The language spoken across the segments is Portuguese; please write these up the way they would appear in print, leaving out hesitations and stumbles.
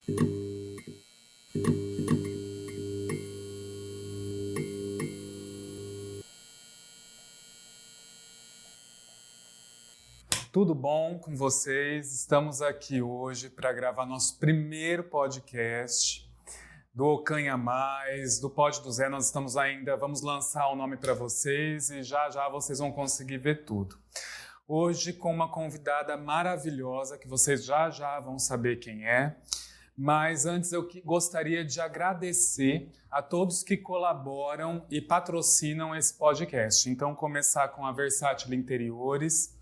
Tudo bom com vocês? Estamos aqui hoje para gravar nosso primeiro podcast do Ocanha Mais, do Pod do Zé. Nós estamos ainda, vamos lançar o nome para vocês e já já vocês vão conseguir ver tudo. Hoje com uma convidada maravilhosa que vocês já já vão saber quem é. Mas antes eu gostaria de agradecer a todos que colaboram e patrocinam esse podcast. Então começar com a Versátil Interiores,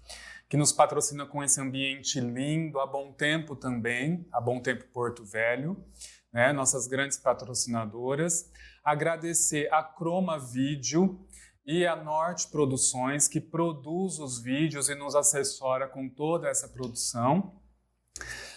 que nos patrocina com esse ambiente lindo, a Bom Tempo também, a Bom Tempo Porto Velho, né? Nossas grandes patrocinadoras. Agradecer a Croma Vídeo e a Norte Produções, que produz os vídeos e nos assessora com toda essa produção.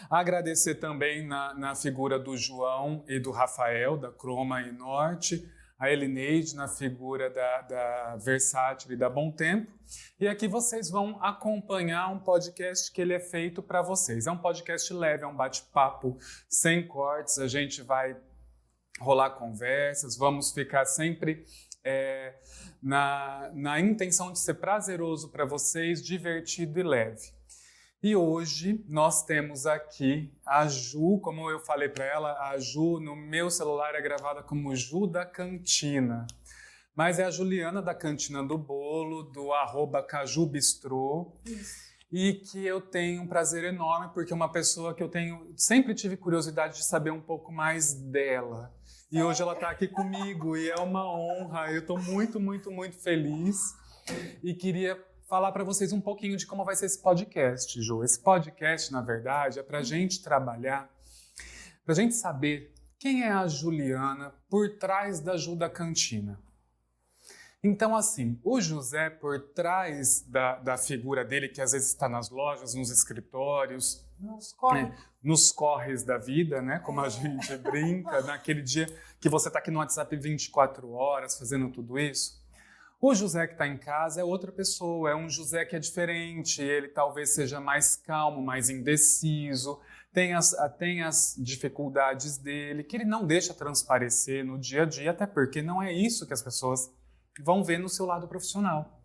Agradecer também na figura do João e do Rafael, da Croma e Norte, a Elineide na figura da Versátil e da Bom Tempo. E aqui vocês vão acompanhar um podcast que ele é feito para vocês. É um podcast leve, é um bate-papo sem cortes, a gente vai rolar conversas, vamos ficar sempre na intenção de ser prazeroso para vocês, divertido e leve. E hoje nós temos aqui a Ju, como eu falei para ela, a Ju no meu celular é gravada como Ju da Cantina. Mas é a Juliana da Cantina do Bolo, do @cajubistrô. Isso. E que eu tenho um prazer enorme, porque é uma pessoa que sempre tive curiosidade de saber um pouco mais dela. E hoje ela está aqui comigo e é uma honra, eu estou muito, muito, muito feliz. E queria falar para vocês um pouquinho de como vai ser esse podcast, Ju. Esse podcast, na verdade, é para a gente trabalhar, para a gente saber quem é a Juliana por trás da Ju da Cantina. Então, assim, o José, por trás da figura dele, que às vezes está nas lojas, nos escritórios, nos corres da vida, né? Como a gente brinca, naquele dia que você está aqui no WhatsApp 24 horas fazendo tudo isso. O José que está em casa é outra pessoa, é um José que é diferente, ele talvez seja mais calmo, mais indeciso, tem as dificuldades dele, que ele não deixa transparecer no dia a dia, até porque não é isso que as pessoas vão ver no seu lado profissional.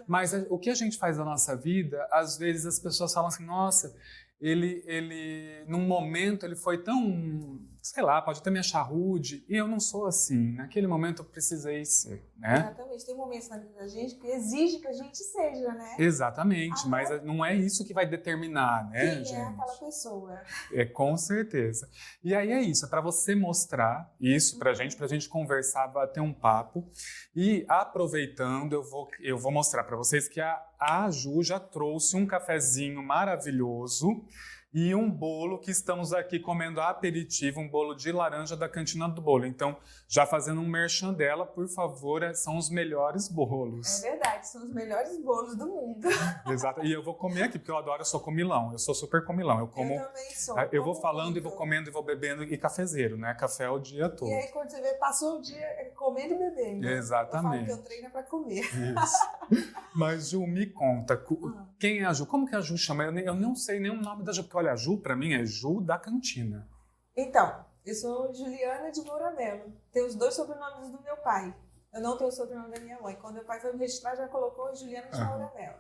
Mas o que a gente faz na nossa vida, às vezes as pessoas falam assim, nossa, ele num momento ele foi tão, sei lá, pode até me achar rude, e eu não sou assim, naquele momento eu precisei ser, né? Exatamente, tem momentos na vida da gente que exige que a gente seja, né? Exatamente, mas não é isso que vai determinar, né, quem gente? é aquela pessoa. Com certeza. E aí é isso, é para você mostrar isso pra gente conversar, bater um papo, e aproveitando, eu vou mostrar para vocês que a Ju já trouxe um cafezinho maravilhoso e um bolo que estamos aqui comendo aperitivo, um bolo de laranja da Cantina do Bolo. Então, já fazendo um merchan dela, por favor, são os melhores bolos. É verdade, são os melhores bolos do mundo. Exato. E eu vou comer aqui, porque eu sou comilão. Eu sou super comilão. Eu também sou. Eu vou falando e vou comendo e vou bebendo, e cafezeiro, né? Café o dia todo. E aí, quando você vê, passou o dia comendo e bebendo. Exatamente. Eu falo que eu treino para comer. Isso. Mas, Ju, me conta, quem é a Ju? Como que a Ju chama? Eu não sei nem o nome da Ju, porque olha, a Ju, pra mim, é Ju da Cantina. Então, eu sou Juliana de Moura Mello. Tenho os dois sobrenomes do meu pai. Eu não tenho o sobrenome da minha mãe. Quando meu pai foi me registrar, já colocou Juliana de Moura Mello.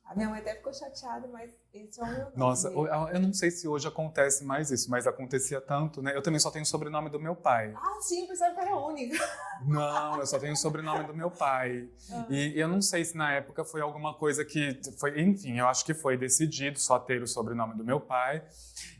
A minha mãe até ficou chateada, mas esse é o meu nome. Nossa, eu não sei se hoje acontece mais isso, mas acontecia tanto, né? Eu também só tenho o sobrenome do meu pai. Ah, sim, eu pensava que era única. Não, eu só tenho o sobrenome do meu pai. E eu não sei se na época foi alguma coisa que foi... Enfim, eu acho que foi decidido só ter o sobrenome do meu pai.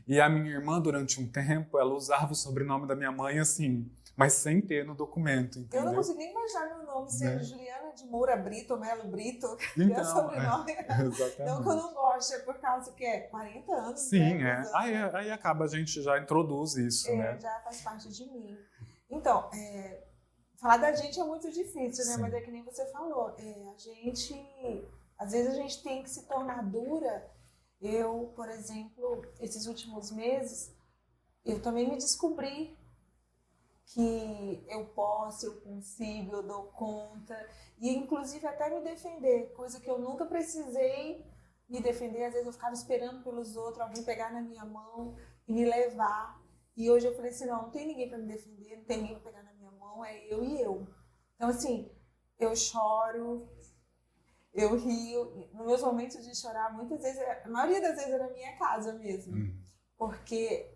E a minha irmã, durante um tempo, ela usava o sobrenome da minha mãe, assim, mas sem ter no documento, entendeu? Eu não consigo nem imaginar meu nome ser Juliana de Moura Brito, Melo Brito, que então, é o sobrenome. Exatamente. Não que eu não goste, é por causa que é 40 anos. Sim, né? Aí acaba, a gente já introduz isso, né? Já faz parte de mim. Então, falar da gente é muito difícil, né? Sim. Mas é que nem você falou. Às vezes a gente tem que se tornar dura. Eu, por exemplo, esses últimos meses, eu também me descobri que eu posso, eu consigo, eu dou conta. E, inclusive, até me defender, coisa que eu nunca precisei me defender. Às vezes eu ficava esperando pelos outros, alguém pegar na minha mão e me levar. E hoje eu falei assim, não tem ninguém para me defender, não tem ninguém para pegar na minha mão, é eu e eu. Então, assim, eu choro, eu rio. Nos meus momentos de chorar, muitas vezes, a maioria das vezes é na minha casa mesmo. Porque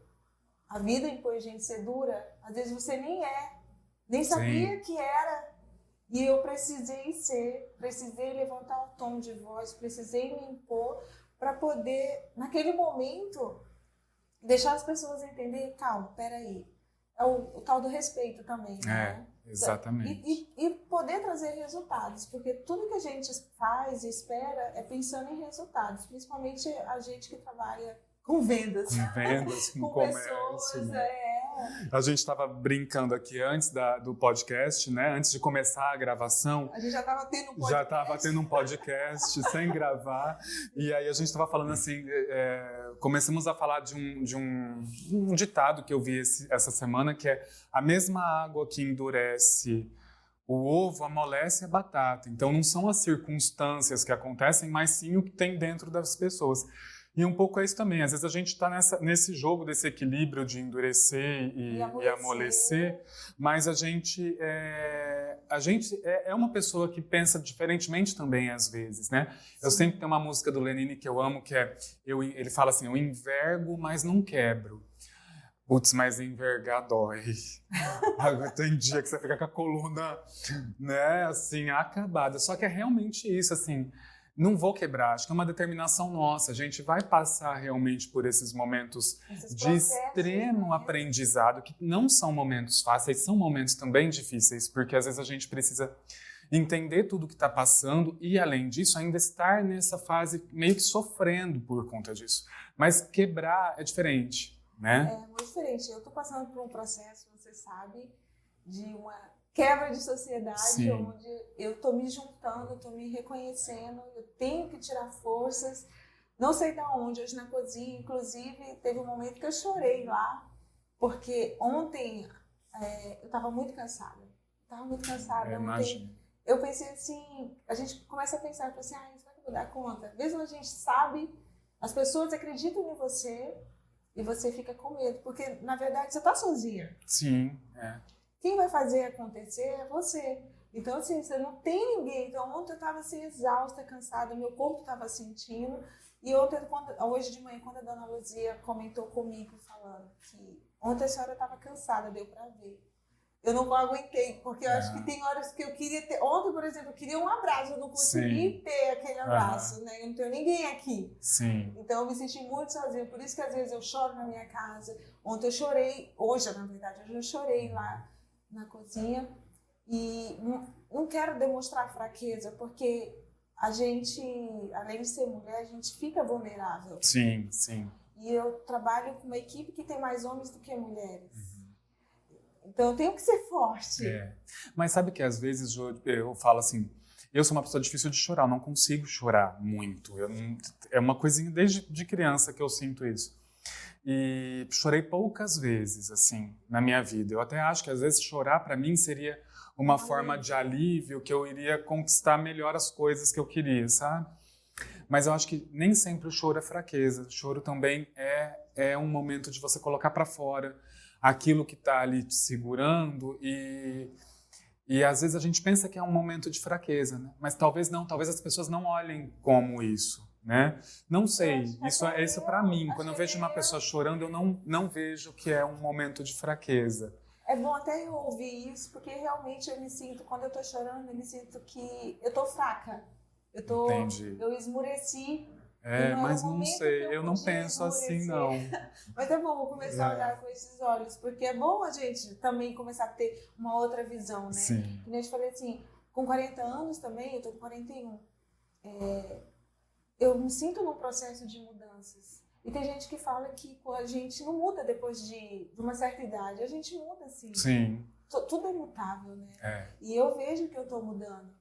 a vida impõe a gente ser dura, às vezes você nem sabia que era. E eu precisei levantar o tom de voz, precisei me impor para poder, naquele momento, deixar as pessoas entenderem, calma, peraí. É o tal do respeito também, né? Exatamente. E poder trazer resultados, porque tudo que a gente faz e espera é pensando em resultados, principalmente a gente que trabalha com vendas. Com vendas, com comércio. Pessoas, né? A gente estava brincando aqui antes do podcast, né? Antes de começar a gravação. A gente já estava tendo um podcast. Já estava tendo um podcast sem gravar. E aí a gente estava falando assim, começamos a falar de um ditado que eu vi essa semana, que é: a mesma água que endurece o ovo amolece a batata. Então não são as circunstâncias que acontecem, mas sim o que tem dentro das pessoas. E um pouco é isso também. Às vezes a gente está nesse jogo desse equilíbrio de endurecer e amolecer, mas a gente é uma pessoa que pensa diferentemente também às vezes, né? Sim. Eu sempre tenho uma música do Lenine que eu amo, que é ele fala assim: eu envergo, mas não quebro. Putz, mas envergar dói. Tem dia que você fica com a coluna, né, assim, acabada. Só que é realmente isso, assim. Não vou quebrar, acho que é uma determinação nossa. A gente vai passar realmente por esses momentos de extremo aprendizado, que não são momentos fáceis, são momentos também difíceis, porque às vezes a gente precisa entender tudo o que está passando e, além disso, ainda estar nessa fase meio que sofrendo por conta disso. Mas quebrar é diferente, né? É muito diferente. Eu estou passando por um processo, você sabe, de uma quebra de sociedade. Sim. Onde eu estou me juntando, estou me reconhecendo, eu tenho que tirar forças, não sei de onde, hoje na cozinha, inclusive teve um momento que eu chorei lá, porque ontem eu estava muito cansada, ontem eu pensei assim, a gente começa a pensar assim, será que eu vou dar conta? Mesmo a gente sabe, as pessoas acreditam em você e você fica com medo, porque na verdade você está sozinha. Sim, é. Quem vai fazer acontecer é você. Então, assim, você não tem ninguém. Então, ontem eu estava assim, exausta, cansada, meu corpo estava sentindo. E hoje de manhã, quando a dona Luzia comentou comigo, falando que ontem a senhora estava cansada, deu para ver. Eu não aguentei, porque eu acho que tem horas que eu queria ter. Ontem, por exemplo, eu queria um abraço, eu não consegui ter aquele abraço, né? Eu não tenho ninguém aqui. Sim. Então, eu me senti muito sozinha. Por isso que às vezes eu choro na minha casa. Ontem eu chorei, hoje, na verdade, eu chorei lá na cozinha, e não quero demonstrar fraqueza, porque a gente, além de ser mulher, a gente fica vulnerável. Sim, sim. E eu trabalho com uma equipe que tem mais homens do que mulheres. Então eu tenho que ser forte. Mas sabe que às vezes eu falo assim, eu sou uma pessoa difícil de chorar, eu não consigo chorar muito. É uma coisinha desde de criança que eu sinto isso. E chorei poucas vezes, assim, na minha vida. Eu até acho que, às vezes, chorar, para mim, seria uma forma de alívio, que eu iria conquistar melhor as coisas que eu queria, sabe? Mas eu acho que nem sempre o choro é fraqueza. O choro também é um momento de você colocar para fora aquilo que está ali te segurando e, às vezes, a gente pensa que é um momento de fraqueza, né? Mas talvez não, talvez as pessoas não olhem como isso. Né? Não sei, isso para mim. Quando eu vejo uma pessoa chorando, eu não vejo que é um momento de fraqueza. É bom até eu ouvir isso, porque realmente eu me sinto, quando eu tô chorando, eu me sinto que eu tô fraca. Eu esmureci. Mas não sei, eu não penso assim, não. Mas é bom começar a olhar com esses olhos, porque é bom a gente também começar a ter uma outra visão, né? Sim. Como eu te falei assim, com 40 anos também, eu tô com 41. Eu me sinto num processo de mudanças. E tem gente que fala que a gente não muda depois de uma certa idade. A gente muda, sim. Sim. Tudo é mutável, né? E eu vejo que eu estou mudando.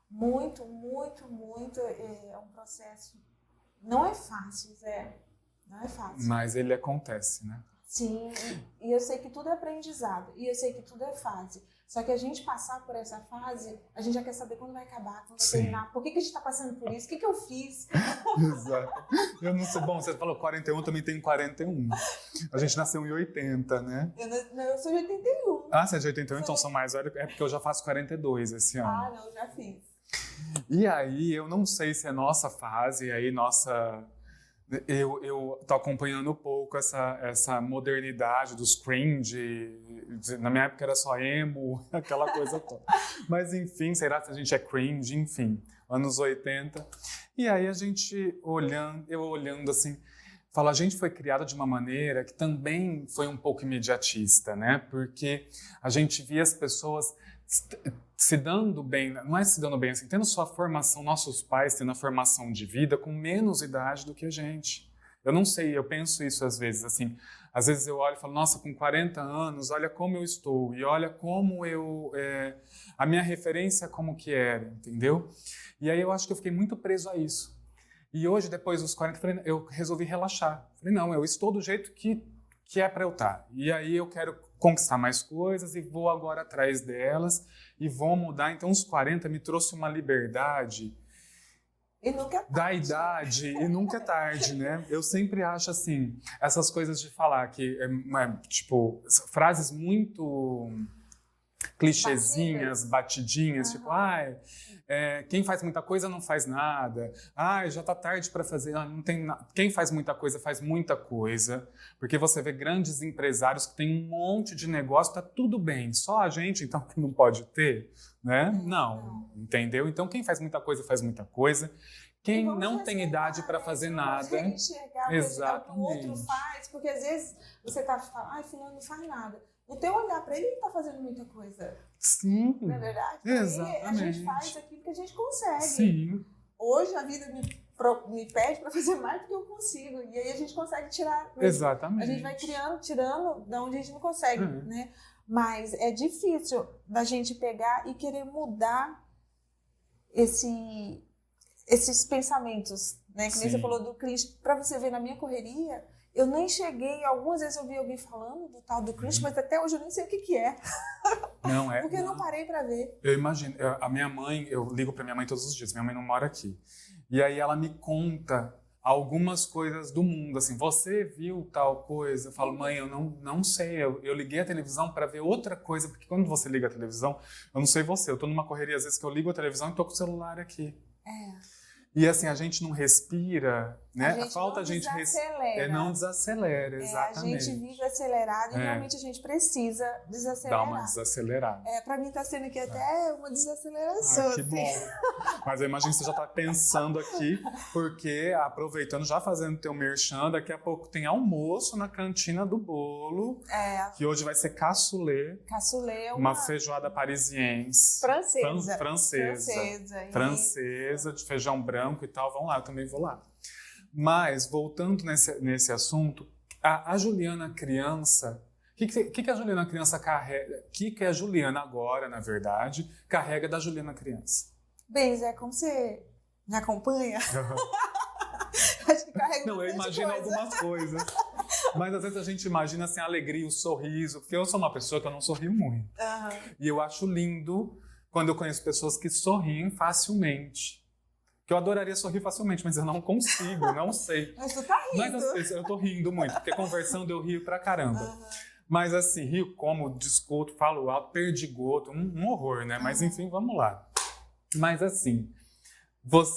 Muito, muito, muito. É um processo. Não é fácil, Zé. Não é fácil. Mas ele acontece, né? Sim. E eu sei que tudo é aprendizado. E eu sei que tudo é fase. Só que a gente passar por essa fase, a gente já quer saber quando vai acabar, quando vai terminar. Por que a gente está passando por isso? O que eu fiz? Exato. Eu não sei. Bom, você falou 41, eu também tenho 41. A gente nasceu em 80, né? Eu sou de 81. Ah, você é de 81, então sou mais velho. É porque eu já faço 42 esse ano. Ah, não, já fiz. E aí, eu não sei se é nossa fase, aí nossa... Eu tô acompanhando um pouco essa modernidade dos cringe. Na minha época era só emo, aquela coisa toda. Mas enfim, será que a gente é cringe? Enfim, anos 80. E aí a gente eu olhando assim, falo, a gente foi criado de uma maneira que também foi um pouco imediatista, né? Porque a gente via as pessoas se dando bem, não é se dando bem assim, tendo sua formação, nossos pais tendo a formação de vida com menos idade do que a gente. Eu não sei, eu penso isso às vezes, assim, às vezes eu olho e falo, nossa, com 40 anos, olha como eu estou, e olha como a minha referência como que era, entendeu? E aí eu acho que eu fiquei muito preso a isso. E hoje, depois dos 40, eu resolvi relaxar. Falei, não, eu estou do jeito que é para eu estar. E aí eu quero conquistar mais coisas e vou agora atrás delas e vou mudar. Então, os 40 me trouxe uma liberdade E nunca é tarde. da idade e nunca é tarde, né? Eu sempre acho assim, essas coisas de falar que, tipo, frases muito clichêzinhas, batidinhas, tipo, quem faz muita coisa não faz nada. Já tá tarde para fazer. Não tem quem faz muita coisa, porque você vê grandes empresários que têm um monte de negócio, tá tudo bem. Só a gente, então, que não pode ter, né? Não, entendeu? Então, quem faz muita coisa, faz muita coisa. Quem não tem idade para fazer nada. Enxergar o que o outro faz, porque às vezes você tá falando, fulano não faz nada. O teu olhar para ele tá fazendo muita coisa. Sim. Não é verdade? Exatamente. A gente faz aquilo que a gente consegue. Sim. Hoje a vida me pede para fazer mais do que eu consigo. E aí a gente consegue tirar. Exatamente. A gente vai tirando da onde a gente não consegue, né? Mas é difícil da gente pegar e querer mudar esses pensamentos, né? Que nem você falou do cringe. Para você ver, na minha correria, eu nem cheguei, algumas vezes eu vi alguém falando do tal do cringe, mas até hoje eu nem sei o que é. Não é. Porque eu não parei para ver. Eu imagino, a minha mãe, eu ligo para minha mãe todos os dias, minha mãe não mora aqui. E aí ela me conta algumas coisas do mundo, assim, você viu tal coisa? Eu falo, mãe, eu não sei, eu liguei a televisão para ver outra coisa, porque quando você liga a televisão, eu não sei você, eu tô numa correria às vezes que eu ligo a televisão e tô com o celular aqui. E assim, a gente não respira, né? A falta a gente não desacelera, exatamente. A gente vive acelerado e realmente a gente precisa desacelerar. Dá uma desacelerada. Pra mim tá sendo aqui até uma desaceleração. Que bom. Mas eu imagino que você já tá pensando aqui, porque aproveitando, já fazendo teu merchan, daqui a pouco tem almoço na cantina do bolo, que hoje vai ser cassoulet. Cassoulet é uma feijoada parisiense. Francesa, de feijão branco e tal, vão lá, eu também vou lá. Mas, voltando nesse assunto, a Juliana criança, o que a Juliana criança carrega, o que a Juliana agora, na verdade, carrega da Juliana criança? Bem, Zé, como você me acompanha, acho que carrega eu imagino algumas coisas. Mas às vezes a gente imagina assim, a alegria, o sorriso, porque eu sou uma pessoa que eu não sorrio muito. E eu acho lindo quando eu conheço pessoas que sorriem facilmente. Que eu adoraria sorrir facilmente, mas eu não consigo, não sei. Mas tu tá rindo. Mas eu tô rindo muito, porque conversando eu rio pra caramba. Mas assim, rio como, discuto, falo alto, perdigoto, um horror, né? Mas enfim, vamos lá. Mas assim,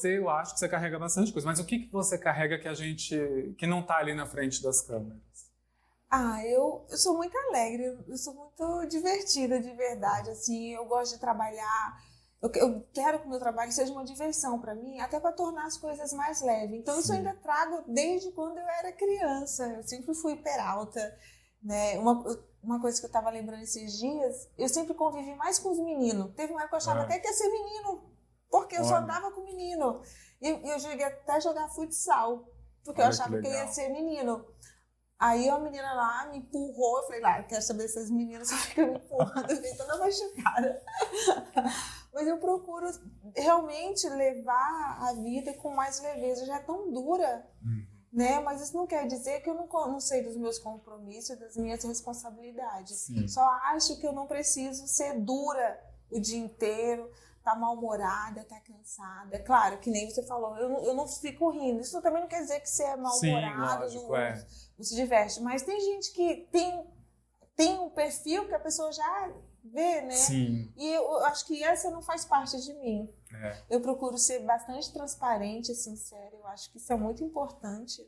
eu acho que você carrega bastante coisa, mas o que você carrega que não tá ali na frente das câmeras? Eu sou muito alegre, eu sou muito divertida de verdade, assim, eu gosto de trabalhar. Eu quero que o meu trabalho seja uma diversão para mim, até para tornar as coisas mais leves. Então, isso eu ainda trago desde quando eu era criança. Eu sempre fui hiperalta, né? Uma coisa que eu estava lembrando esses dias, eu sempre convivi mais com os meninos. Teve uma época que eu achava até que ia ser menino, porque eu só andava com menino. E eu cheguei até a jogar futsal, porque eu achava que eu ia ser menino. Aí a menina lá me empurrou, eu falei, eu quero saber se as meninas só ficam me empurrando, eu fiquei toda machucada. Mas eu procuro realmente levar a vida com mais leveza, já é tão dura, né? Mas isso não quer dizer que eu não sei dos meus compromissos, das minhas responsabilidades. Sim. Só acho que eu não preciso ser dura o dia inteiro, tá mal-humorada, tá cansada. Claro, que nem você falou, eu não fico rindo. Isso também não quer dizer que você é mal-humorado, Sim, lógico, não se diverte. Mas tem gente que tem um perfil que a pessoa já vê, né? Sim. E eu acho que essa não faz parte de mim. É. Eu procuro ser bastante transparente e sincera. Eu acho que isso é muito importante.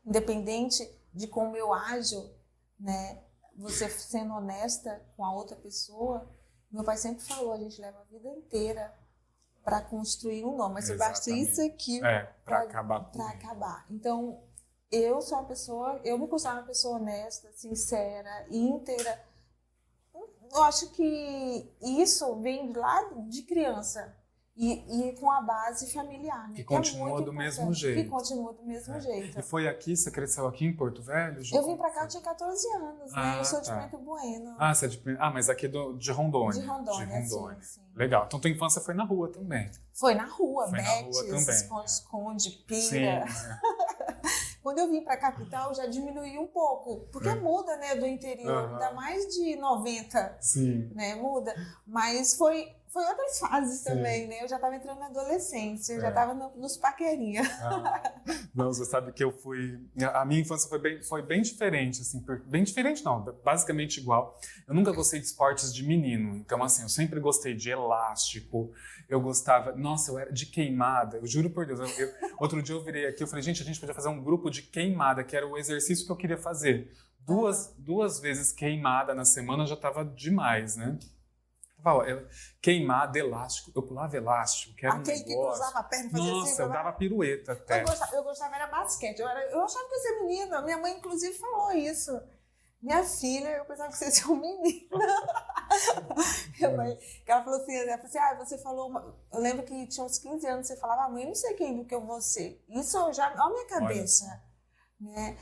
Independente de como eu ajo, né? Você sendo honesta com a outra pessoa. Meu pai sempre falou, a gente leva a vida inteira para construir um nome. Mas se basta isso aqui para acabar. Para acabar. Então, eu sou uma pessoa, eu me considero uma pessoa honesta, sincera, íntegra. Eu acho que isso vem lá de criança e com a base familiar, né? Que continua do mesmo jeito. Que continua do mesmo jeito. E foi aqui, você cresceu aqui em Porto Velho, Ju? Eu vim pra cá, eu tinha 14 anos, né? Eu sou de Preto Bueno. Você é mas aqui de Rondônia. De Rondônia, sim. Legal. Então tua infância foi na rua também. Foi na rua, foi Betis, esconde-esconde, pira. Sim. Quando eu vim para a capital, já diminuí um pouco, porque muda, né, do interior, dá mais de 90, Sim. né, muda. Mas foi outras fases também, né? Eu já estava entrando na adolescência, eu já estava nos paquerinha. Não, você sabe que eu fui... A minha infância foi bem diferente, assim, bem diferente não, basicamente igual. Eu nunca gostei de esportes de menino, então assim, eu sempre gostei de elástico, eu gostava... Nossa, eu era de queimada, eu juro por Deus. Outro dia eu virei aqui, eu falei, gente, a gente podia fazer um grupo de queimada, que era o exercício que eu queria fazer. Duas vezes queimada na semana já estava demais, né? Queimada, elástico, eu pulava elástico, que era aquele que cruzava a perna e fazia assim. Nossa, eu dava pirueta até. Eu gostava era basquete, eu achava que ia ser menina, minha mãe inclusive falou isso. Minha filha, eu pensava que você ia ser um menino. Ela falou assim, você falou, eu lembro que tinha uns 15 anos, você falava, mãe, não sei quem que eu vou ser. Isso já, olha a minha cabeça. Né?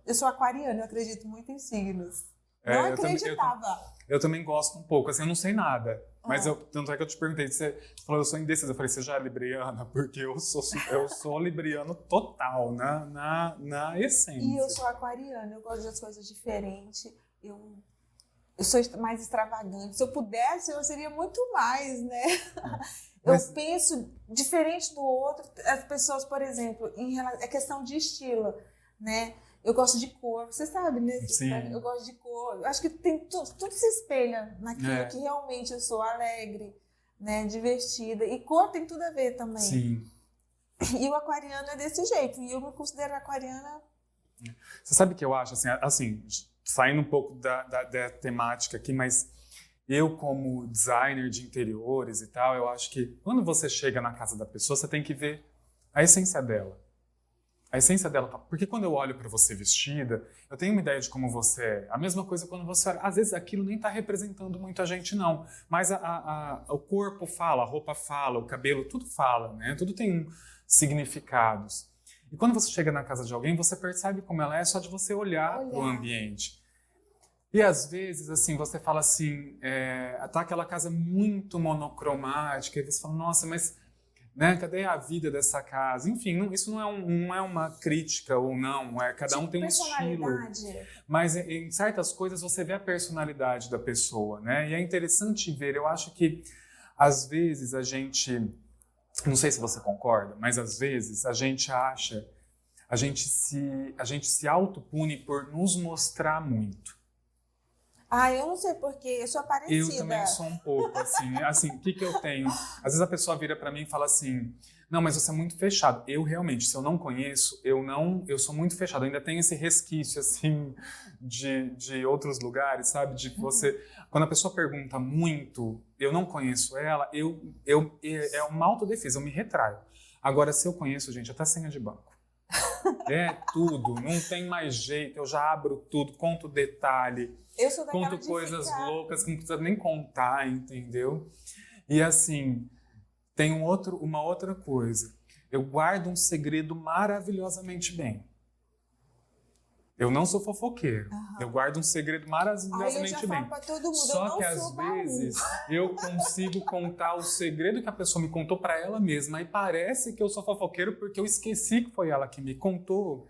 Eu sou aquariana, eu acredito muito em signos. Não acreditava. Eu também gosto um pouco, assim, eu não sei nada. Mas tanto é que eu te perguntei, você falou, eu sou indecisa. Eu falei, você já é libriana? Porque eu sou libriano total, na essência. E eu sou aquariana, eu gosto das coisas diferentes. Eu sou mais extravagante. Se eu pudesse, eu seria muito mais, né? Eu penso diferente do outro. As pessoas, por exemplo, é questão de estilo, né? Eu gosto de cor, você sabe, né? Sim. Eu gosto de cor. Eu acho que tem tudo se espelha naquilo que realmente eu sou alegre, né? Divertida. E cor tem tudo a ver também. Sim. E o aquariano é desse jeito. E eu me considero aquariana. Você sabe o que eu acho? Assim, saindo um pouco da temática aqui, mas eu, como designer de interiores e tal, eu acho que quando você chega na casa da pessoa, você tem que ver a essência dela. A essência dela tá... Porque quando eu olho para você vestida, eu tenho uma ideia de como você é. A mesma coisa quando você olha. Às vezes aquilo nem está representando muito a gente, não. Mas o corpo fala, a roupa fala, o cabelo, tudo fala, né? Tudo tem significados. E quando você chega na casa de alguém, você percebe como ela é só de você olhar para o ambiente. E às vezes, assim, você fala assim, tá aquela casa muito monocromática, e você fala, nossa, mas... Né? Cadê a vida dessa casa? Enfim, isso não é uma crítica ou não. Cada um tem um estilo. Mas em certas coisas você vê a personalidade da pessoa, né? E é interessante ver. Eu acho que às vezes a gente, não sei se você concorda, mas às vezes a gente se autopune por nos mostrar muito. Eu não sei porque, eu sou parecida. Eu também sou um pouco, assim, o que eu tenho? Às vezes a pessoa vira pra mim e fala assim, não, mas você é muito fechado. Eu realmente, se eu não conheço, eu sou muito fechado. Eu ainda tenho esse resquício, assim, de outros lugares, sabe? De você, quando a pessoa pergunta muito, eu não conheço ela, é uma autodefesa, eu me retraio. Agora, se eu conheço, gente, até senha de banco. É tudo, não tem mais jeito, eu já abro tudo, conto detalhe. Eu sou daquela conto coisas loucas que não precisa nem contar, entendeu? E assim, tem uma outra coisa. Eu guardo um segredo maravilhosamente bem. Eu não sou fofoqueiro. Eu guardo um segredo Aí eu maravilhosamente já bem. falo pra todo mundo, eu Só não que sou às baú. vezes eu consigo contar o segredo que a pessoa me contou pra ela mesma. E parece que eu sou fofoqueiro porque eu esqueci que foi ela que me contou.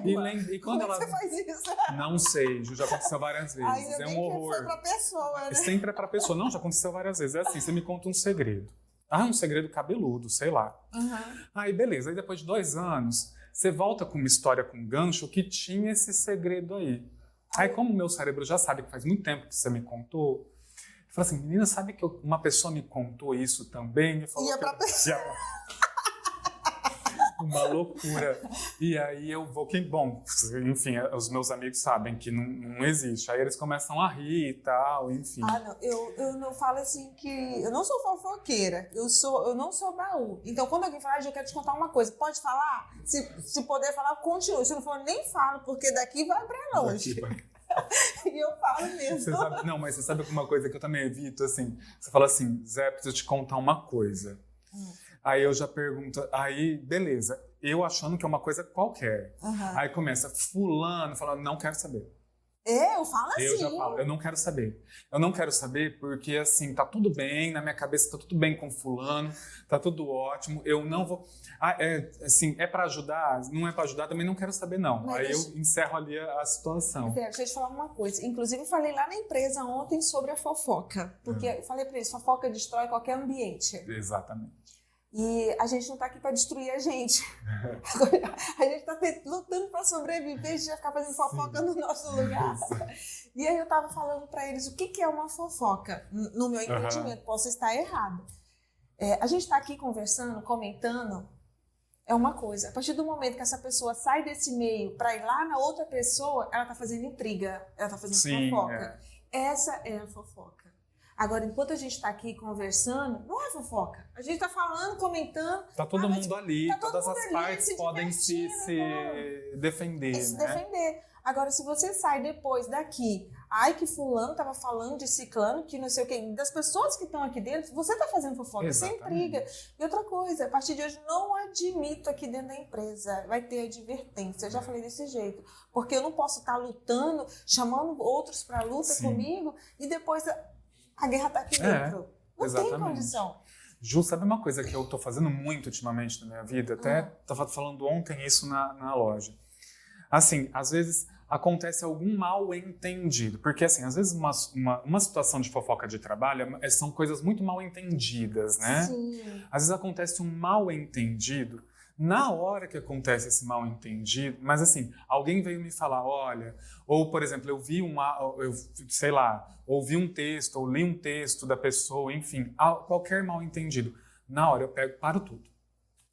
E quando Como é que ela... você faz isso? Não sei, Ju, já aconteceu várias vezes. Ainda É bem um que foi horror. pra pessoa, né? Sempre é pra pessoa. Não, já aconteceu várias vezes. É assim, você me conta um segredo. Um segredo cabeludo, sei lá. Aí, beleza. Aí, depois de 2 anos, você volta com uma história com gancho que tinha esse segredo aí. Aí, como o meu cérebro já sabe que faz muito tempo que você me contou, eu falo assim, menina, sabe que uma pessoa me contou isso também? E falou Ia pra pessoa. Uma loucura. E aí eu vou... Bom, enfim, os meus amigos sabem que não existe. Aí eles começam a rir e tal, enfim. Não. Eu não falo assim que... Eu não sou fofoqueira. Eu não sou baú. Então, quando alguém fala, eu quero te contar uma coisa. Pode falar? Se puder falar, continue. Se não for, nem falo, porque daqui vai pra longe. E eu falo mesmo. Mas você sabe uma coisa que eu também evito, assim? Você fala assim, Zé, preciso te contar uma coisa. Aí eu já pergunto, aí beleza, eu achando que é uma coisa qualquer. Aí começa fulano falando, não quero saber. Eu falo assim. Eu já falo, eu não quero saber. Eu não quero saber porque, assim, tá tudo bem, na minha cabeça tá tudo bem com fulano, tá tudo ótimo, eu não vou... é pra ajudar? Não é pra ajudar, também não quero saber, não. Mas aí eu encerro ali a situação. Deixa eu te falar uma coisa. Inclusive, eu falei lá na empresa ontem sobre a fofoca. Porque eu falei pra eles, fofoca destrói qualquer ambiente. Exatamente. E a gente não tá aqui pra destruir a gente. A gente tá lutando pra sobreviver, a gente vai ficar fazendo fofoca no nosso lugar. E aí eu tava falando pra eles o que é uma fofoca. No meu entendimento, posso estar errada. A gente tá aqui conversando, comentando, é uma coisa. A partir do momento que essa pessoa sai desse meio pra ir lá na outra pessoa, ela tá fazendo intriga, ela tá fazendo fofoca. Essa é a fofoca. Agora, enquanto a gente está aqui conversando, não é fofoca. A gente está falando, comentando. Tá todo mundo ali, tá todo todas mundo as ali, partes podem se defender, se né? defender. Agora, se você sai depois daqui, ai que fulano estava falando de ciclano, que não sei o quê, das pessoas que estão aqui dentro, você está fazendo fofoca, sem intriga. E outra coisa, a partir de hoje, não admito aqui dentro da empresa, vai ter advertência. Eu já falei desse jeito. Porque eu não posso estar lutando, chamando outros para a luta comigo, e depois... A guerra tá aqui dentro. Não tem condição. Ju, sabe uma coisa que eu tô fazendo muito ultimamente na minha vida? Até tava falando ontem isso na loja. Assim, às vezes acontece algum mal entendido. Porque, assim, às vezes uma situação de fofoca de trabalho são coisas muito mal entendidas, né? Sim. Às vezes acontece um mal entendido. Na hora que acontece esse mal entendido, mas assim, alguém veio me falar, olha, ou por exemplo, ouvi um texto, ou li um texto da pessoa, enfim, qualquer mal entendido. Na hora eu paro tudo.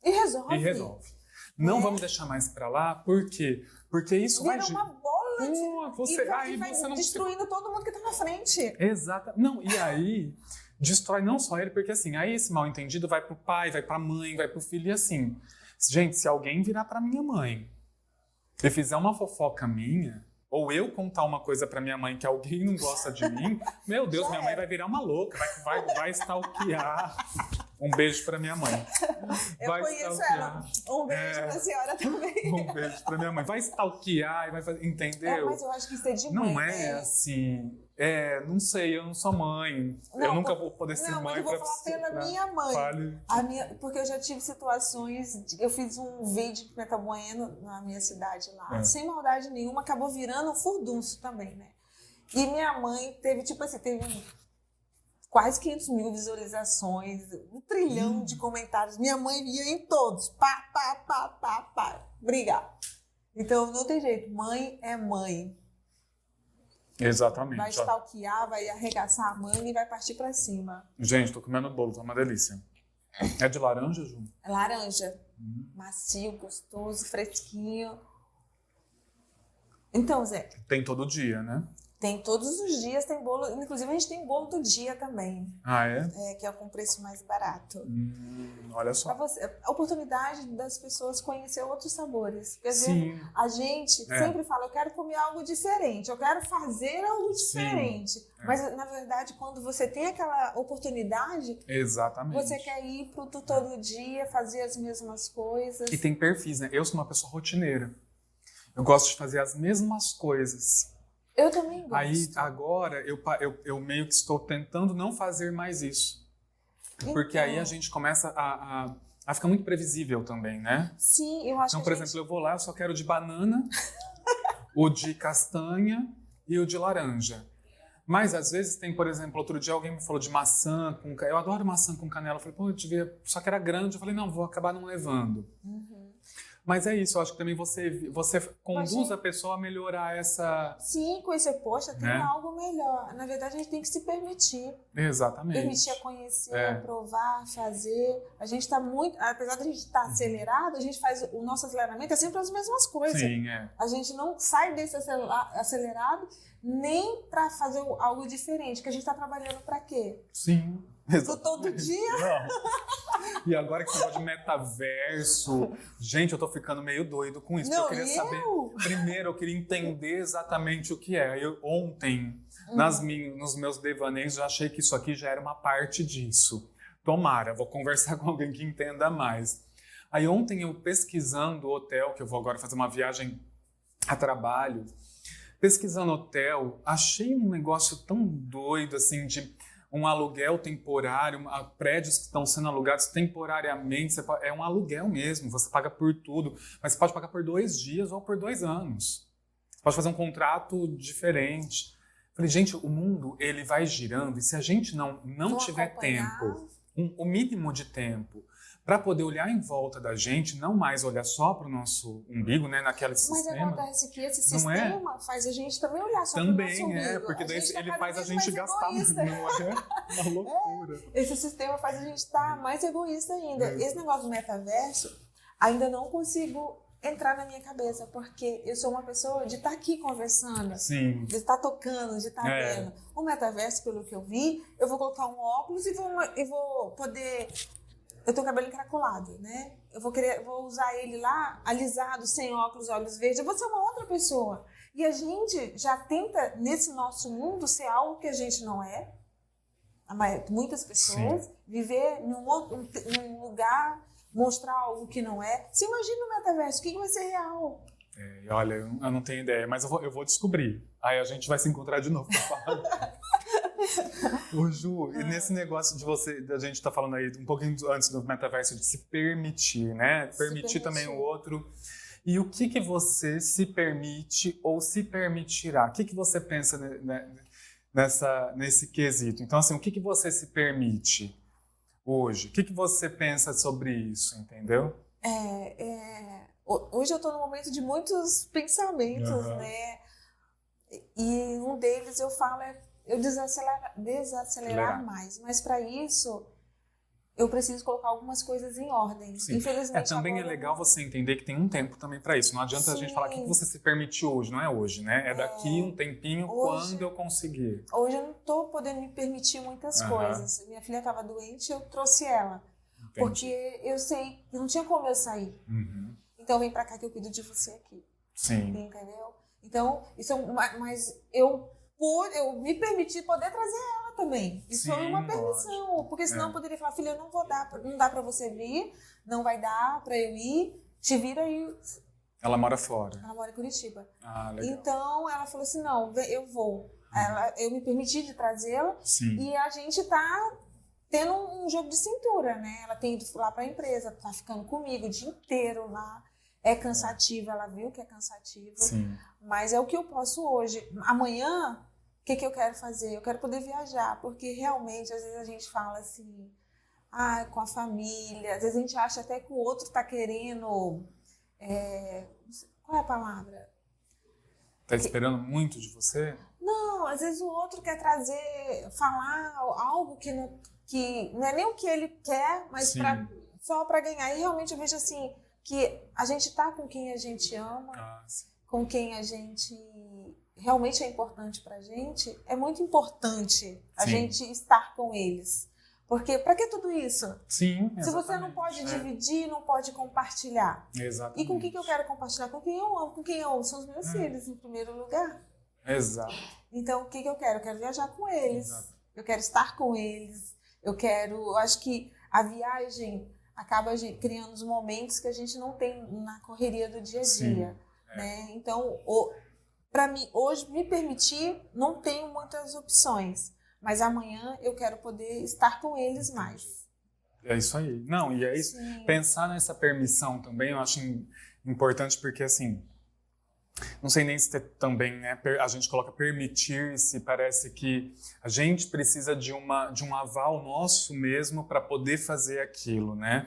E resolve. Não vamos deixar mais pra lá, por quê? Porque isso vira uma bola você vai não destruindo todo mundo que tá na frente. Exato. Não, e aí destrói não só ele, porque assim, aí esse mal entendido vai pro pai, vai pra mãe, vai pro filho e assim. Gente, se alguém virar pra minha mãe e fizer uma fofoca minha, ou eu contar uma coisa pra minha mãe que alguém não gosta de mim, meu Deus, minha mãe vai virar uma louca, vai stalkear. Um beijo pra minha mãe. Eu conheço ela. Um beijo pra senhora também. Um beijo pra minha mãe. Vai stalkear e vai fazer, entendeu? Mas eu acho que isso é de mãe. Não é assim... não sei, eu não sou mãe. Eu nunca vou poder ser mãe. Mas eu vou falar pela minha mãe. Porque eu já tive situações... Eu fiz um vídeo de Pimenta Bueno na minha cidade lá. Sem maldade nenhuma, acabou virando um furdunço também, né? E minha mãe teve, quase 500 mil visualizações, 1 trilhão de comentários. Minha mãe ia em todos. Pá. Brigar. Então, não tem jeito. Mãe é mãe. Exatamente. Vai stalkear, vai arregaçar a mãe e vai partir pra cima. Gente, tô comendo bolo, tá uma delícia. É de laranja, Ju? É laranja. Macio, gostoso, fresquinho. Então, Zé... Tem todo dia, né? Tem todos os dias, tem bolo. Inclusive, a gente tem bolo do dia também. Ah, é? Que é com preço mais barato. Olha só. A oportunidade das pessoas conhecer outros sabores. Porque, às Sim. vezes, a gente sempre fala, eu quero comer algo diferente, eu quero fazer algo diferente. Mas, na verdade, quando você tem aquela oportunidade, exatamente, você quer ir pro todo dia, fazer as mesmas coisas. E tem perfis, né? Eu sou uma pessoa rotineira. Eu gosto de fazer as mesmas coisas. Eu também gosto. Aí, agora, eu meio que estou tentando não fazer mais isso. Porque aí a gente começa a ficar muito previsível também, né? Sim, eu acho então, que por exemplo, eu vou lá, eu só quero de banana, o de castanha e o de laranja. Mas, às vezes, tem, por exemplo, outro dia alguém me falou de maçã com... Eu adoro maçã com canela. Eu falei, pô, eu devia... Só que era grande. Eu falei, não, vou acabar não levando. Mas é isso, eu acho que também você conduz a pessoa a melhorar essa... Sim, conhecer, poxa, tem né? algo melhor. Na verdade, a gente tem que se permitir. Exatamente. Permitir a conhecer, provar, fazer. A gente está muito... Apesar de a gente estar acelerado, a gente faz... O nosso aceleramento é sempre as mesmas coisas. Sim, é. A gente não sai desse acelerado nem para fazer algo diferente, que a gente está trabalhando para quê? Sim. Todo dia? Não. E agora que você fala de metaverso, gente, eu tô ficando meio doido com isso. Não, eu queria saber. Primeiro, eu queria entender exatamente o que é. Eu, ontem, nos meus devaneios, eu achei que isso aqui já era uma parte disso. Tomara, vou conversar com alguém que entenda mais. Aí ontem eu pesquisando o hotel, que eu vou agora fazer uma viagem a trabalho, pesquisando hotel, achei um negócio tão doido, assim, de um aluguel temporário, prédios que estão sendo alugados temporariamente, é um aluguel mesmo, você paga por tudo, mas você pode pagar por 2 dias ou por 2 anos. Você pode fazer um contrato diferente. Falei, gente, o mundo, ele vai girando, e se a gente não tiver tempo, o mínimo de tempo, para poder olhar em volta da gente, não mais olhar só para o nosso umbigo, né, naquele sistema. Mas acontece que esse sistema faz a gente também olhar só para o nosso umbigo. Também, porque daí ele faz a gente gastar, não é? Uma loucura. Esse sistema faz a gente estar mais egoísta ainda. Esse negócio do metaverso, ainda não consigo entrar na minha cabeça, porque eu sou uma pessoa de estar aqui conversando, Sim. de estar tocando, de estar vendo. O metaverso, pelo que eu vi, eu vou colocar um óculos e vou poder... Eu tenho o cabelo encaracolado, né? Eu vou usar ele lá, alisado, sem óculos, olhos verdes. Eu vou ser uma outra pessoa. E a gente já tenta, nesse nosso mundo, ser algo que a gente não é. Muitas pessoas. Sim. Viver num lugar, mostrar algo que não é. Você imagina o metaverso, o que vai ser real? Olha, eu não tenho ideia, mas eu vou descobrir. Aí a gente vai se encontrar de novo pra falar. Ô Ju, e nesse negócio da gente tá falando aí um pouquinho antes do metaverso, de se permitir, né? Permitir também o outro. E o que você se permite ou se permitirá? O que você pensa nesse quesito? Então, assim, o que você se permite hoje? O que você pensa sobre isso, entendeu? Hoje eu tô num momento de muitos pensamentos, né? E um deles eu falo eu desacelerar mais. Mas para isso, eu preciso colocar algumas coisas em ordem. Sim. Infelizmente, também agora... é legal você entender que tem um tempo também para isso. Não adianta a gente falar o que você se permite hoje, não é hoje, né? É daqui um tempinho, hoje, quando eu conseguir. Hoje eu não estou podendo me permitir muitas coisas. Minha filha estava doente, eu trouxe ela. Entendi. Porque eu sei que não tinha como eu sair. Então vem para cá que eu cuido de você aqui. Sim. Entendeu? Então, isso mas eu me permiti poder trazer ela também. Isso foi uma permissão. Lógico. Porque senão eu poderia falar, filha, não dá para você vir, não vai dar para eu ir, te vira aí. Ela mora fora. Ela mora em Curitiba. Legal. Então ela falou assim, não, eu vou. Eu me permiti de trazê-la. Sim. E a gente tá tendo um jogo de cintura, né? Ela tem ido lá para a empresa, tá ficando comigo o dia inteiro lá. É cansativo, ela viu que é cansativo. Sim. Mas é o que eu posso hoje. Amanhã, o que eu quero fazer? Eu quero poder viajar, porque realmente, às vezes a gente fala assim, com a família, às vezes a gente acha até que o outro está querendo... qual é a palavra? Está esperando muito de você? Não, às vezes o outro quer falar algo que não é nem o que ele quer, mas só para ganhar. E realmente eu vejo assim, que a gente está com quem a gente ama, com quem a gente realmente é importante pra gente, é muito importante a gente estar com eles. Porque para que tudo isso? Sim, exatamente. Se você não pode dividir, não pode compartilhar. Exatamente. E com quem que eu quero compartilhar? Com quem eu amo. Com quem eu amo são os meus filhos, em primeiro lugar. Exato. Então, o que eu quero? Eu quero viajar com eles. Exato. Eu quero estar com eles. Eu acho que a viagem acaba criando os momentos que a gente não tem na correria do dia a dia. né? Então, para mim, hoje, me permitir, não tenho muitas opções, mas amanhã eu quero poder estar com eles mais. É isso aí. Não, e é isso. Sim. Pensar nessa permissão também eu acho importante porque, assim, não sei nem se também, né, a gente coloca permitir-se, parece que a gente precisa de um aval nosso mesmo para poder fazer aquilo, né?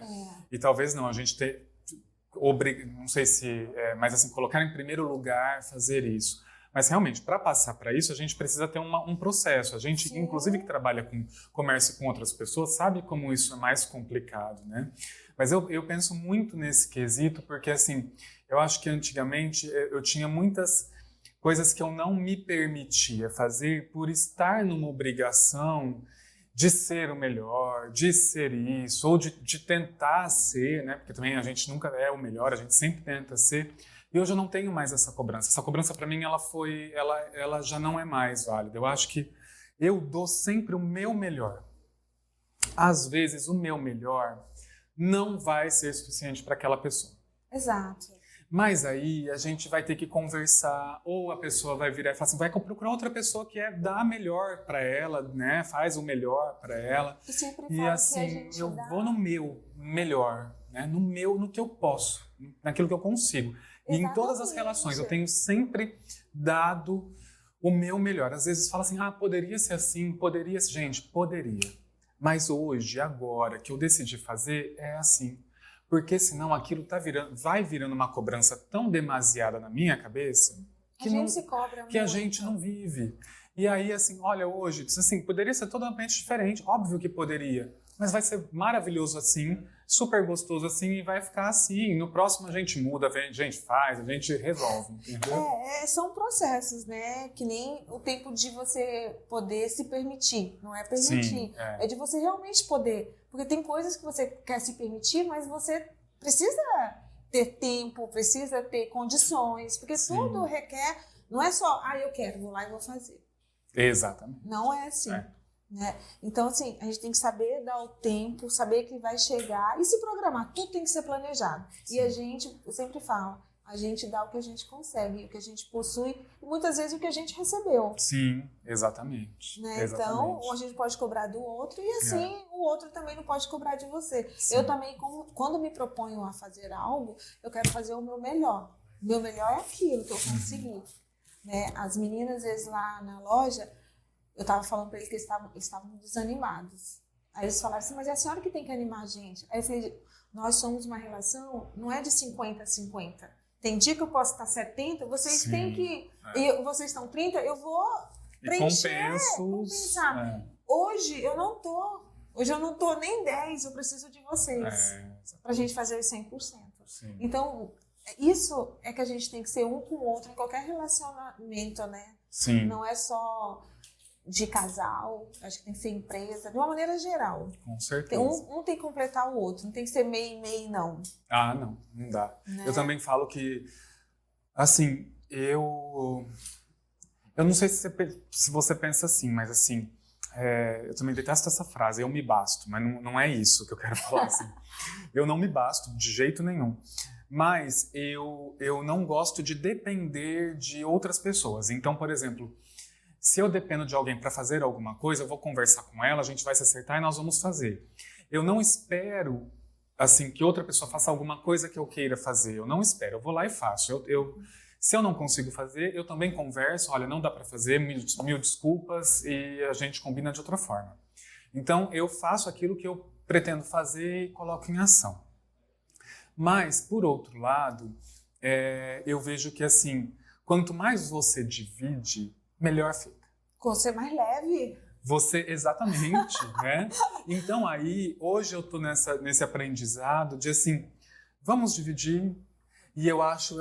E talvez não, a gente não sei se, mas assim, colocar em primeiro lugar, fazer isso. Mas realmente, para passar para isso, a gente precisa ter um processo. A gente, Sim. inclusive, que trabalha com comércio com outras pessoas, sabe como isso é mais complicado, né? Mas eu penso muito nesse quesito, porque, assim, eu acho que antigamente eu tinha muitas coisas que eu não me permitia fazer por estar numa obrigação de ser o melhor, de ser isso, ou de tentar ser, né? Porque também a gente nunca é o melhor, a gente sempre tenta ser. E hoje eu não tenho mais essa cobrança. Essa cobrança, para mim, ela já não é mais válida. Eu acho que eu dou sempre o meu melhor. Às vezes, o meu melhor não vai ser suficiente para aquela pessoa. Exato. Mas aí a gente vai ter que conversar, ou a pessoa vai virar e falar assim, vai procurar outra pessoa que dá melhor para ela, né? Faz o melhor para ela. E sempre E falo assim, que a gente eu dá... vou no meu melhor, né? No que eu posso, naquilo que eu consigo. E em todas as relações, eu tenho sempre dado o meu melhor. Às vezes fala assim, poderia ser assim, poderia ser... Gente, poderia. Mas hoje, agora, que eu decidi fazer, é assim. Porque senão aquilo vai virando uma cobrança tão demasiada na minha cabeça que, a gente se cobra que a muito. gente não vive. E aí, assim, olha, hoje, assim, poderia ser totalmente diferente. Óbvio que poderia. Mas vai ser maravilhoso assim, super gostoso assim e vai ficar assim. No próximo a gente muda, a gente faz, a gente resolve, entendeu? São processos, né? Que nem o tempo de você poder se permitir. Não é permitir, Sim, é de você realmente poder. Porque tem coisas que você quer se permitir, mas você precisa ter tempo, precisa ter condições. Porque Sim. tudo requer, não é só, eu quero, vou lá e vou fazer. Exatamente. Não é assim. Né? Então, assim, a gente tem que saber dar o tempo, saber que vai chegar e se programar. Tudo tem que ser planejado. Sim. E a gente, eu sempre falo, a gente dá o que a gente consegue, o que a gente possui e muitas vezes o que a gente recebeu. Sim, exatamente. Né? Exatamente. Então, a gente pode cobrar do outro e assim o outro também não pode cobrar de você. Sim. Eu também, quando me proponho a fazer algo, eu quero fazer o meu melhor. O meu melhor é aquilo que eu consegui. Né? As meninas, às vezes, lá na loja, eu estava falando para eles que eles estavam desanimados. Aí eles falaram assim, mas é a senhora que tem que animar a gente. Aí eu falei, nós somos uma relação, não é de 50-50. Tem dia que eu posso estar 70, vocês têm que... vocês estão 30, eu vou preencher, compensar. Hoje eu não tô nem 10, eu preciso de vocês. Pra gente fazer os 100%. Sim. Então, isso é que a gente tem que ser um com o outro em qualquer relacionamento, né? Sim. Não é só de casal, acho que tem que ser empresa, de uma maneira geral. Com certeza. Um tem que completar o outro, não tem que ser meio e meio, não. Não dá. Né? Eu também falo que, assim, eu não sei se você pensa assim, mas assim, eu também detesto essa frase, eu me basto, mas não é isso que eu quero falar, assim. Eu não me basto de jeito nenhum. Mas eu não gosto de depender de outras pessoas. Então, por exemplo, se eu dependo de alguém para fazer alguma coisa, eu vou conversar com ela, a gente vai se acertar e nós vamos fazer. Eu não espero assim que outra pessoa faça alguma coisa que eu queira fazer. Eu não espero, eu vou lá e faço. Se eu não consigo fazer, eu também converso. Olha, não dá para fazer, mil desculpas e a gente combina de outra forma. Então, eu faço aquilo que eu pretendo fazer e coloco em ação. Mas, por outro lado, eu vejo que assim, quanto mais você divide, melhor fica. Você é mais leve. Exatamente, né? Então aí, hoje eu tô nesse aprendizado de assim, vamos dividir. E eu acho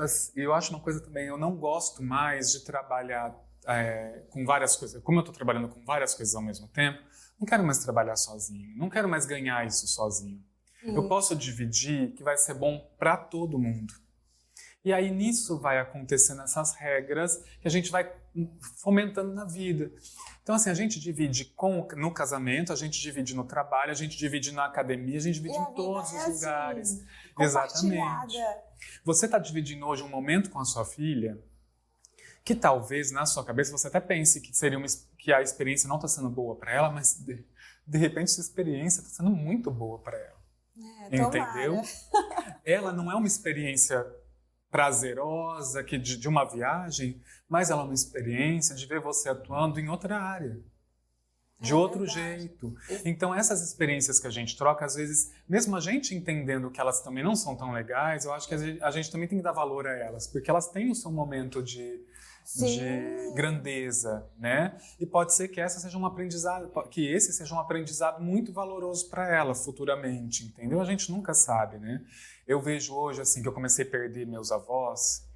uma coisa também, eu não gosto mais de trabalhar com várias coisas. Como eu estou trabalhando com várias coisas ao mesmo tempo, não quero mais trabalhar sozinho, não quero mais ganhar isso sozinho. Eu posso dividir, que vai ser bom para todo mundo. E aí nisso vai acontecendo essas regras que a gente vai fomentando na vida. Então, assim, a gente divide no casamento, a gente divide no trabalho, a gente divide na academia, a gente divide em todos os lugares. Assim, Exatamente. Você está dividindo hoje um momento com a sua filha que talvez, na sua cabeça, você até pense que que a experiência não está sendo boa para ela, mas de repente essa experiência está sendo muito boa para ela. Entendeu? Ela não é uma experiência prazerosa de uma viagem, mas ela é uma experiência de ver você atuando em outra área, de outro jeito. Então, essas experiências que a gente troca, às vezes, mesmo a gente entendendo que elas também não são tão legais, eu acho que a gente também tem que dar valor a elas, porque elas têm o seu momento de grandeza, né? E pode ser que esse seja um aprendizado muito valoroso para ela futuramente, entendeu? A gente nunca sabe, né? Eu vejo hoje, assim, que eu comecei a perder meus avós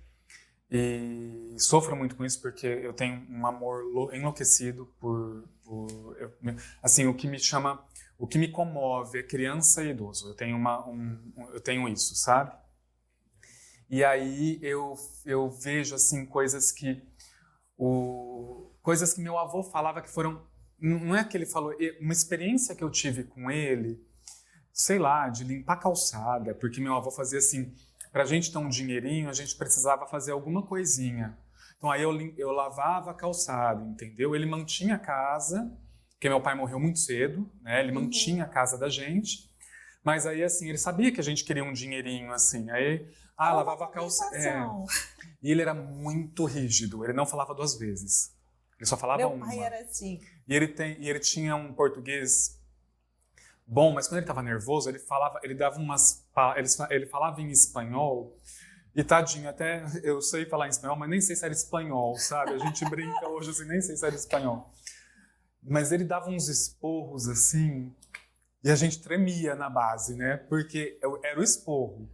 e sofro muito com isso porque eu tenho um amor enlouquecido assim, o que me comove é criança e idoso. Eu tenho isso, sabe? E aí eu vejo assim coisas que meu avô falava que foram, não é que ele falou, uma experiência que eu tive com ele, sei lá, de limpar calçada, porque meu avô fazia assim, pra gente ter um dinheirinho, a gente precisava fazer alguma coisinha. Então aí eu lavava a calçada, entendeu? Ele mantinha a casa, porque meu pai morreu muito cedo, né? Ele mantinha a casa da gente, mas aí assim, ele sabia que a gente queria um dinheirinho, assim, aí lavava a calça. E ele era muito rígido, ele não falava 2 vezes. Ele só falava uma. Meu pai era assim. E ele tinha um português bom, mas quando ele estava nervoso, ele dava ele falava em espanhol. E tadinho, até eu sei falar em espanhol, mas nem sei se era espanhol, sabe? A gente brinca hoje assim, nem sei se era espanhol. Mas ele dava uns esporros assim, e a gente tremia na base, né? Porque era o esporro.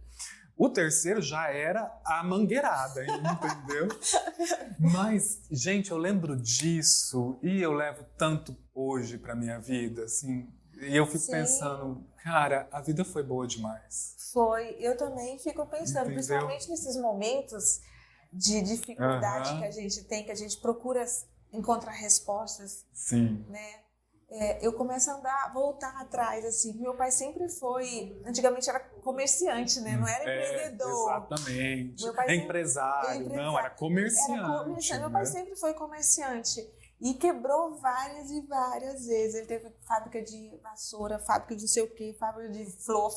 O terceiro já era a mangueirada, entendeu? Mas, gente, eu lembro disso e eu levo tanto hoje pra minha vida, assim. E eu fico pensando, cara, a vida foi boa demais. Foi. Eu também fico pensando, principalmente nesses momentos de dificuldade que a gente tem, que a gente procura encontrar respostas. Sim. Né? Eu começo a voltar atrás, assim. Meu pai sempre foi, antigamente era comerciante, né? Não era empreendedor. Exatamente. Meu pai empresário. Não, era comerciante. Meu pai sempre foi comerciante. E quebrou várias e várias vezes. Ele teve fábrica de vassoura, fábrica de não sei o quê, fábrica de flor,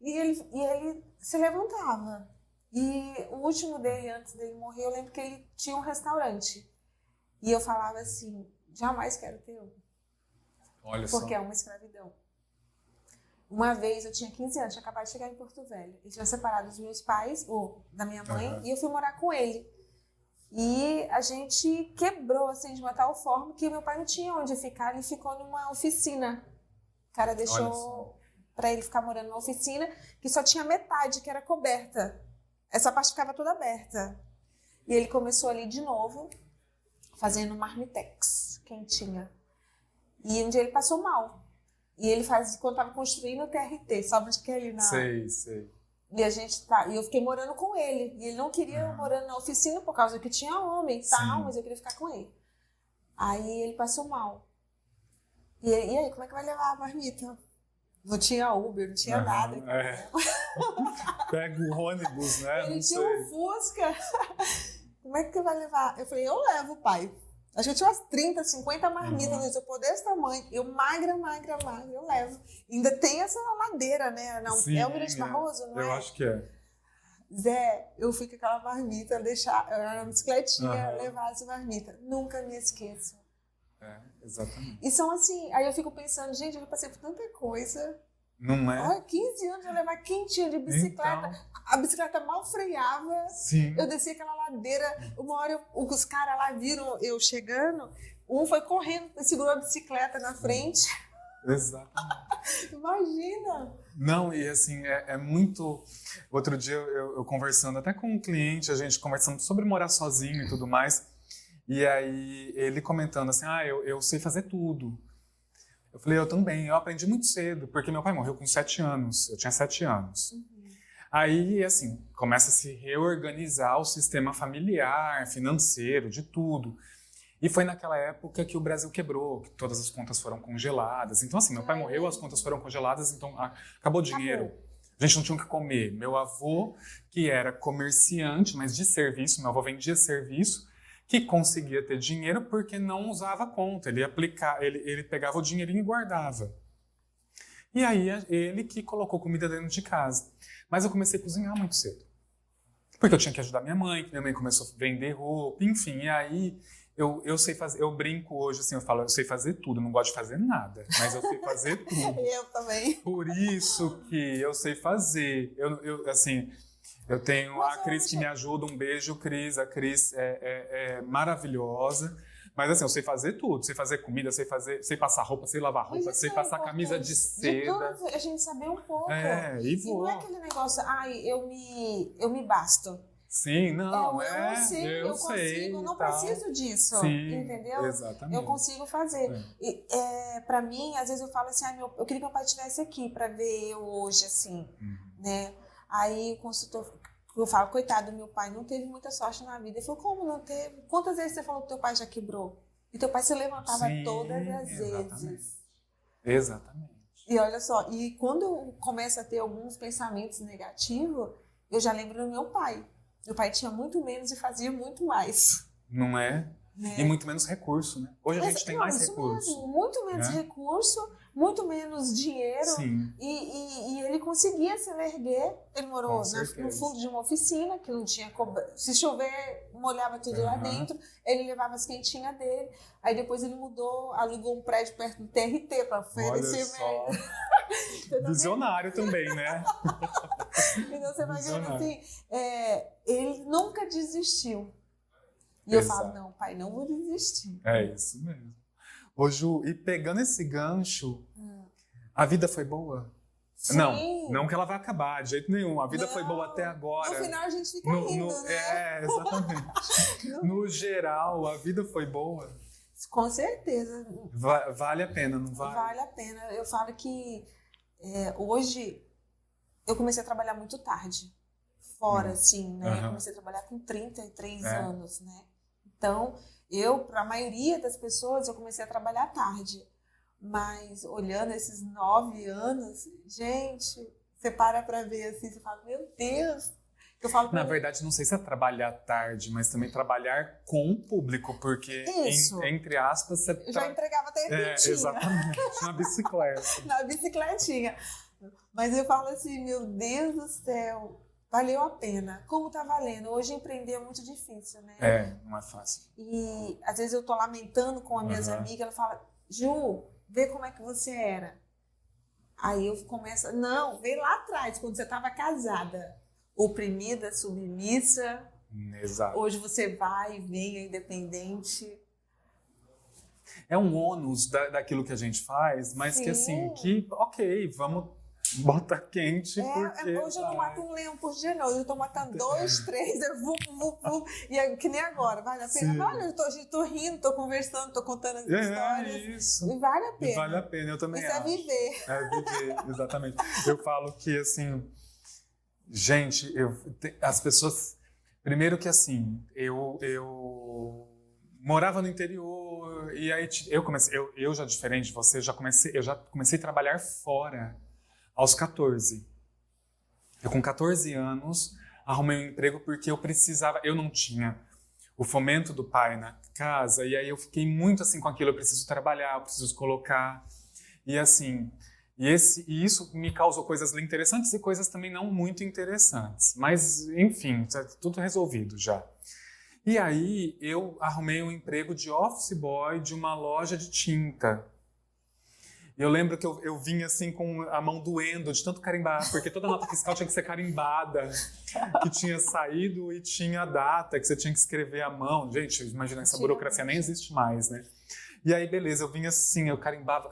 E ele se levantava. E o último dele, antes dele morrer, eu lembro que ele tinha um restaurante. E eu falava assim, jamais quero ter um. Olha porque só. é uma escravidão. Uma vez, eu tinha 15 anos, tinha acabado de chegar em Porto Velho. Ele tinha separado dos meus pais, ou da minha mãe, e eu fui morar com ele. E a gente quebrou, assim, de uma tal forma que meu pai não tinha onde ficar, ele ficou numa oficina. O cara deixou pra ele ficar morando numa oficina que só tinha metade, que era coberta. Essa parte ficava toda aberta. E ele começou ali de novo, fazendo marmitex, quentinha. E um dia ele passou mal. E ele quando estava construindo o TRT, sabe onde que é ali na... Sei. E eu fiquei morando com ele. E ele não queria morando na oficina por causa que tinha homem e tal, mas eu queria ficar com ele. Aí ele passou mal. E aí, como é que vai levar a marmita? Não tinha Uber, não tinha nada. Pega o ônibus, né? Ele tinha um Fusca. Como é que vai levar? Eu falei, eu levo, pai. A gente tinha umas 30, 50 marmitas no isopor desse tamanho. Eu magra, eu levo. Ainda tem essa ladeira, né? Não, sim, é o Mirante Barroso, não é? Eu acho que é. Zé, eu fui com aquela marmita, eu era uma bicicletinha, levar essa marmita. Nunca me esqueço. Exatamente. E são assim, aí eu fico pensando, gente, eu já passei por tanta coisa. Não é? Olha, 15 anos eu levar quentinha de bicicleta. Então, a bicicleta mal freava. Sim. Eu desci aquela ladeira. Uma hora os caras lá viram eu chegando. Um foi correndo, segurou a bicicleta na frente. Exatamente. Imagina! Não, e assim, é muito... Outro dia eu conversando até com um cliente, a gente conversando sobre morar sozinho e tudo mais. E aí ele comentando assim, eu sei fazer tudo. Eu falei, eu também. Eu aprendi muito cedo, porque meu pai morreu com 7 anos. Eu tinha 7 anos. Aí, assim, começa a se reorganizar o sistema familiar, financeiro, de tudo. E foi naquela época que o Brasil quebrou, que todas as contas foram congeladas. Então, assim, meu pai morreu, as contas foram congeladas, então acabou o dinheiro. A gente não tinha o que comer. Meu avô, que era comerciante, mas de serviço, meu avô vendia serviço, que conseguia ter dinheiro porque não usava conta. Ele pegava o dinheirinho e guardava. E aí, ele que colocou comida dentro de casa. Mas eu comecei a cozinhar muito cedo. Porque eu tinha que ajudar minha mãe começou a vender roupa, enfim. E aí, eu sei fazer, eu brinco hoje, assim, eu falo, eu sei fazer tudo, não gosto de fazer nada, mas eu sei fazer tudo. Eu também. Por isso que eu sei fazer. Assim, eu tenho a Cris que me ajuda, um beijo, Cris. A Cris é maravilhosa. Mas assim, eu sei fazer tudo. Sei fazer comida, sei passar roupa, sei lavar roupa, sei passar camisa de seda. De a gente saber um pouco. E vou. E não é aquele negócio, eu me basto. Sim, não, eu sei, consigo, não preciso disso, sim, entendeu? Exatamente. Eu consigo fazer. E, pra mim, às vezes eu falo assim, eu queria que meu pai estivesse aqui pra ver eu hoje, assim, né? Aí o consultor, eu falo, coitado do meu pai, não teve muita sorte na vida. Ele falou, como não teve? Quantas vezes você falou que teu pai já quebrou? E teu pai se levantava todas as vezes. Exatamente. E olha só, e quando eu começo a ter alguns pensamentos negativos, eu já lembro do meu pai. Meu pai tinha muito menos e fazia muito mais. Não é? E muito menos recurso, né? Hoje a gente tem mais recurso. Mesmo, muito menos recurso, muito menos dinheiro. Sim. E ele conseguia se erguer. Ele morou no fundo de uma oficina, que não tinha... Se chover, molhava tudo lá dentro. Ele levava as quentinhas dele. Aí depois ele mudou, alugou um prédio perto do TRT para oferecer mesmo. Visionário também, né? Então você imagina assim, ele nunca desistiu. E eu falo, não, pai, não vou desistir. É isso mesmo. Ô Ju, e pegando esse gancho, a vida foi boa? Sim. Não que ela vai acabar, de jeito nenhum. A vida foi boa até agora. No final a gente fica rindo, né? Exatamente. No geral, a vida foi boa? Com certeza. Vale a pena, não vale? Vale a pena. Eu falo que hoje eu comecei a trabalhar muito tarde. Fora, assim, né? Eu comecei a trabalhar com 33 anos, né? Então, para a maioria das pessoas, eu comecei a trabalhar tarde. Mas, olhando esses 9 anos, gente, você para ver assim, você fala, meu Deus! Eu falo Na verdade, não sei se é trabalhar tarde, mas também trabalhar com o público, porque, entre aspas, você... Eu já entregava até repentinha. Exatamente, na bicicleta. Na bicicletinha. Mas eu falo assim, meu Deus do céu, valeu a pena. Como tá valendo? Hoje empreender é muito difícil, né? Não é fácil. E às vezes eu tô lamentando com as minhas amigas, ela fala, Ju, vê como é que você era. Aí eu começo, não, vê lá atrás, quando você estava casada, oprimida, submissa. Exato. Hoje você vai, vem, é independente. É um ônus daquilo que a gente faz, mas que assim, ok, vamos botar quente, porque... Hoje eu não mato um leão por dia, não. Eu tô matando 2, 3, e é que nem agora. Vale a pena? Vale, eu tô rindo, tô conversando, tô contando as histórias. Isso. E vale a pena. Vale a pena, eu também acho. Isso é viver. É viver, exatamente. Eu falo que, assim, gente, as pessoas... Primeiro que, assim, eu morava no interior e aí eu já diferente de você, eu já comecei a trabalhar fora aos 14. Eu com 14 anos arrumei um emprego porque eu não tinha o fomento do pai na casa e aí eu fiquei muito assim com aquilo, eu preciso trabalhar, eu preciso colocar e assim, e isso me causou coisas interessantes e coisas também não muito interessantes, mas enfim, tá tudo resolvido já. E aí eu arrumei um emprego de office boy de uma loja de tinta. Eu lembro que eu vinha assim com a mão doendo de tanto carimbar, porque toda nota fiscal tinha que ser carimbada, que tinha saído e tinha a data, que você tinha que escrever à mão. Gente, imagina, essa burocracia nem existe mais, né? E aí, beleza, eu vinha assim, eu carimbava.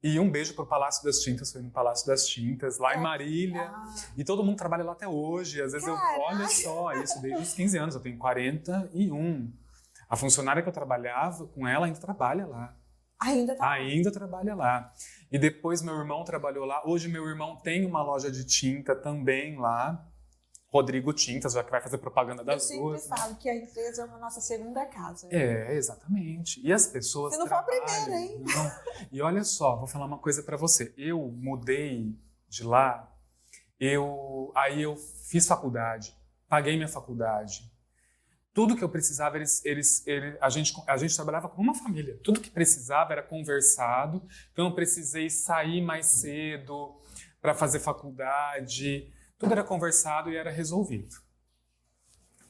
E um beijo pro Palácio das Tintas, foi no Palácio das Tintas, lá em Marília. E todo mundo trabalha lá até hoje. Às vezes olha só, isso desde os 15 anos, eu tenho 41. A funcionária que eu trabalhava com ela ainda trabalha lá. Ainda trabalha lá. E depois meu irmão trabalhou lá. Hoje meu irmão tem uma loja de tinta também lá. Rodrigo Tintas, já que vai fazer propaganda das duas. Eu sempre falo que a empresa é uma nossa segunda casa. Exatamente. E as pessoas Se não for a primeira, hein? Não. E olha só, vou falar uma coisa para você. Eu mudei de lá, aí eu fiz faculdade, paguei minha faculdade. Tudo que eu precisava, a gente trabalhava como uma família. Tudo que precisava era conversado. Então eu precisei sair mais cedo para fazer faculdade. Tudo era conversado e era resolvido.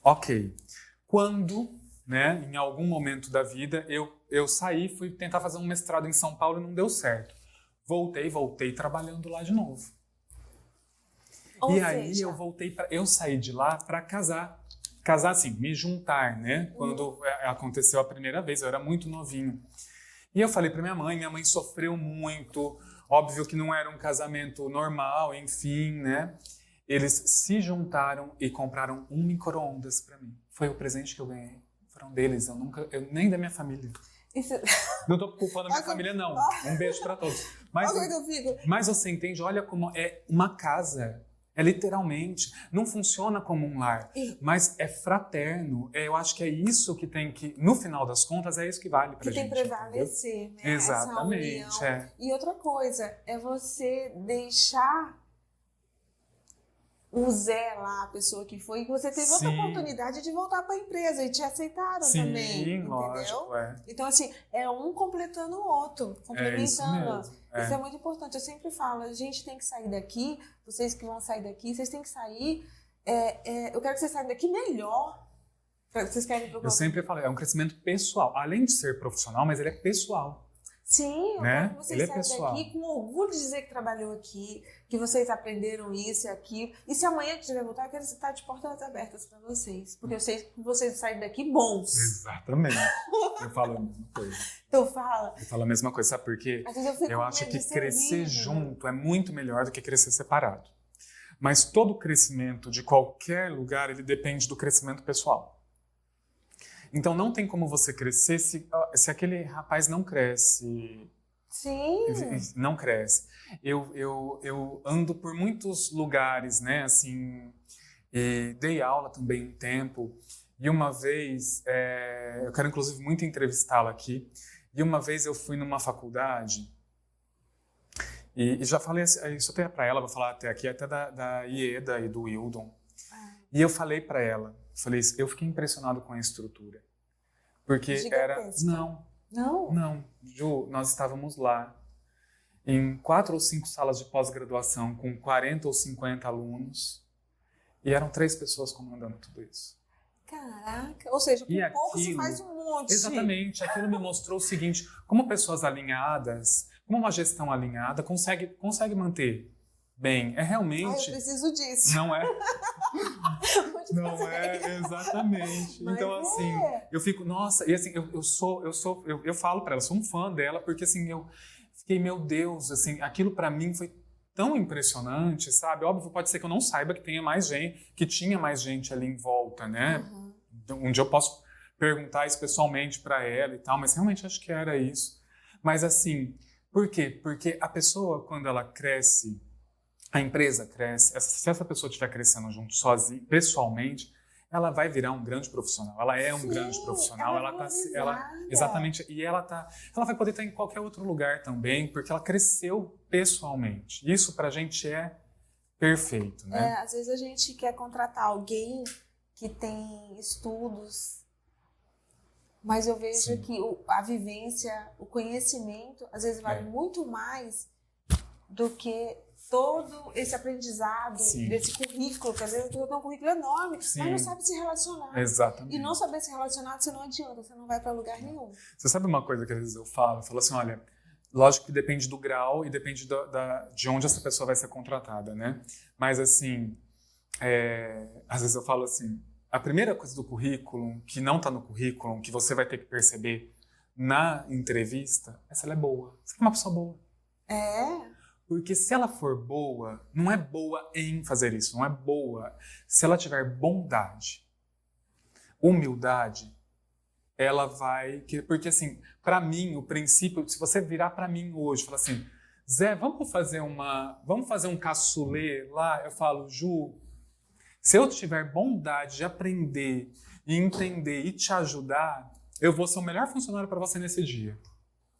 Ok. Quando, né, em algum momento da vida, eu saí, fui tentar fazer um mestrado em São Paulo e não deu certo. Voltei trabalhando lá de novo. Aí eu saí de lá para casar. Casar assim, me juntar, né? Quando aconteceu a primeira vez, eu era muito novinho. E eu falei para minha mãe sofreu muito. Óbvio que não era um casamento normal, enfim, né? Eles se juntaram e compraram um micro-ondas para mim. Foi o presente que eu ganhei. Foram deles, nem da minha família. Não tô culpando a minha família, não. Um beijo para todos. Mas você entende, olha como é uma casa. É literalmente. Não funciona como um lar, mas é fraterno. Eu acho que é isso que tem que, no final das contas, é isso que vale pra gente. Que tem que prevalecer, né? Exatamente. Essa união. E outra coisa, é você deixar o Zé lá, a pessoa que foi, e você teve outra oportunidade de voltar para a empresa e te aceitaram também. Sim, lógico, Então, assim, é um completando o outro, complementando. Isso é muito importante. Eu sempre falo, a gente tem que sair daqui, vocês que vão sair daqui, vocês têm que sair. Eu quero que vocês saiam daqui melhor. Vocês querem Eu sempre falo, é um crescimento pessoal. Além de ser profissional, mas ele é pessoal. Sim, né? Eu quero que vocês saiam daqui com orgulho de dizer que trabalhou aqui, que vocês aprenderam isso e aquilo. E se amanhã que tiver voltar, eu quero estar de portas abertas para vocês. Porque eu sei que vocês saem daqui bons. Exatamente. Eu falo a mesma coisa. Então fala. Eu falo a mesma coisa, sabe por quê? Eu acho que crescer junto é muito melhor do que crescer separado. Mas todo crescimento de qualquer lugar, ele depende do crescimento pessoal. Então não tem como você crescer se aquele rapaz não cresce. Sim. Não cresce. Eu ando por muitos lugares, né? Assim, dei aula também um tempo. E uma vez, eu quero inclusive muito entrevistá-la aqui. E uma vez eu fui numa faculdade e já falei isso até para ela, vou falar até aqui, até da Ieda e do Wildon. E eu falei para ela, eu fiquei impressionado com a estrutura. Porque gigantesca. Não, Ju, nós estávamos lá em 4 ou 5 salas de pós-graduação com 40 ou 50 alunos e eram 3 pessoas comandando tudo isso. Caraca, ou seja, com pouco se faz um monte. Exatamente, aquilo me mostrou o seguinte, como pessoas alinhadas, como uma gestão alinhada consegue manter bem, é realmente... eu preciso disso. Não é? Não é, exatamente. Mas então, assim, eu fico, nossa, e assim, eu falo pra ela, sou um fã dela, porque assim, eu fiquei, meu Deus, assim, aquilo pra mim foi tão impressionante, sabe? Óbvio, pode ser que eu não saiba que tinha mais gente ali em volta, né? Uhum. Um dia eu posso perguntar isso pessoalmente pra ela e tal, mas realmente acho que era isso. Mas assim, por quê? Porque a pessoa, quando ela cresce, a empresa cresce, se essa pessoa estiver crescendo junto, sozinha, pessoalmente, ela vai virar um grande profissional. Ela é um grande profissional. Exatamente. E ela vai poder estar em qualquer outro lugar também, porque ela cresceu pessoalmente. Isso pra gente é perfeito, né? Às vezes a gente quer contratar alguém que tem estudos, mas eu vejo que a vivência, o conhecimento, às vezes vale muito mais do que todo esse aprendizado desse currículo, que às vezes tem um currículo enorme, mas não sabe se relacionar. Exatamente. E não saber se relacionar, você não adianta, você não vai para lugar nenhum. Você sabe uma coisa que às vezes eu falo assim, olha, lógico que depende do grau e depende de onde essa pessoa vai ser contratada, né? Mas assim, às vezes eu falo assim, a primeira coisa do currículo, que não está no currículo, que você vai ter que perceber na entrevista, é se ela é boa. Se ela é uma pessoa boa. Porque se ela for boa, não é boa em fazer isso, não é boa. Se ela tiver bondade, humildade, ela vai... Porque assim, para mim, o princípio, se você virar para mim hoje, falar assim, Zé, vamos fazer um cassoulet lá? Eu falo, Ju, Se eu tiver bondade de aprender e entender e te ajudar, eu vou ser o melhor funcionário para você nesse dia.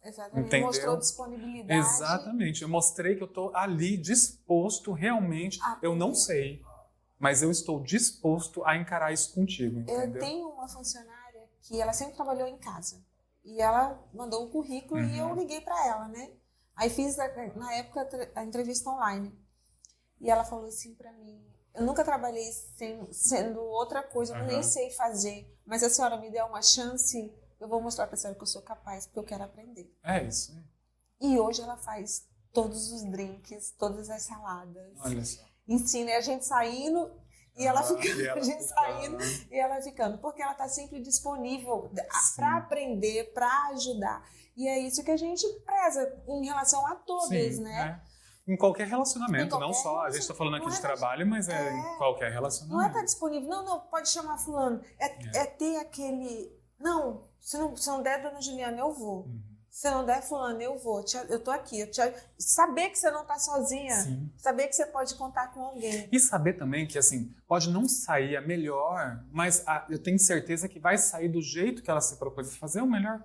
Exatamente. Entendeu? Mostrou disponibilidade. Exatamente. Eu mostrei que eu estou ali disposto realmente. Eu não sei, mas eu estou disposto a encarar isso contigo, entendeu? Eu tenho uma funcionária que ela sempre trabalhou em casa. E ela mandou um currículo e eu liguei para ela, né? Aí fiz, na época, a entrevista online. E ela falou assim para mim, eu nunca trabalhei sendo outra coisa, eu nem sei fazer. Mas se a senhora me der uma chance, eu vou mostrar para a senhora que eu sou capaz, porque eu quero aprender. É isso. E hoje ela faz todos os drinks, todas as saladas. Olha só. Ensina a gente saindo e ela ficando. E ela a gente ficando. saindo e ela ficando. Porque ela está sempre disponível para aprender, para ajudar. E é isso que a gente preza em relação a todas, né? É. Em qualquer relacionamento, Em qualquer não só. A gente está falando aqui de trabalho, mas em qualquer Não relacionamento. é estar disponível. Não, pode chamar fulano. É ter aquele... Não, se não der, dona Juliana, eu vou. Se não der, fulano, eu vou. Eu tô aqui. Saber que você não tá sozinha. Sim. Saber que você pode contar com alguém. E saber também que, assim, pode não sair a melhor, mas eu tenho certeza que vai sair do jeito que ela se propôs a fazer, do melhor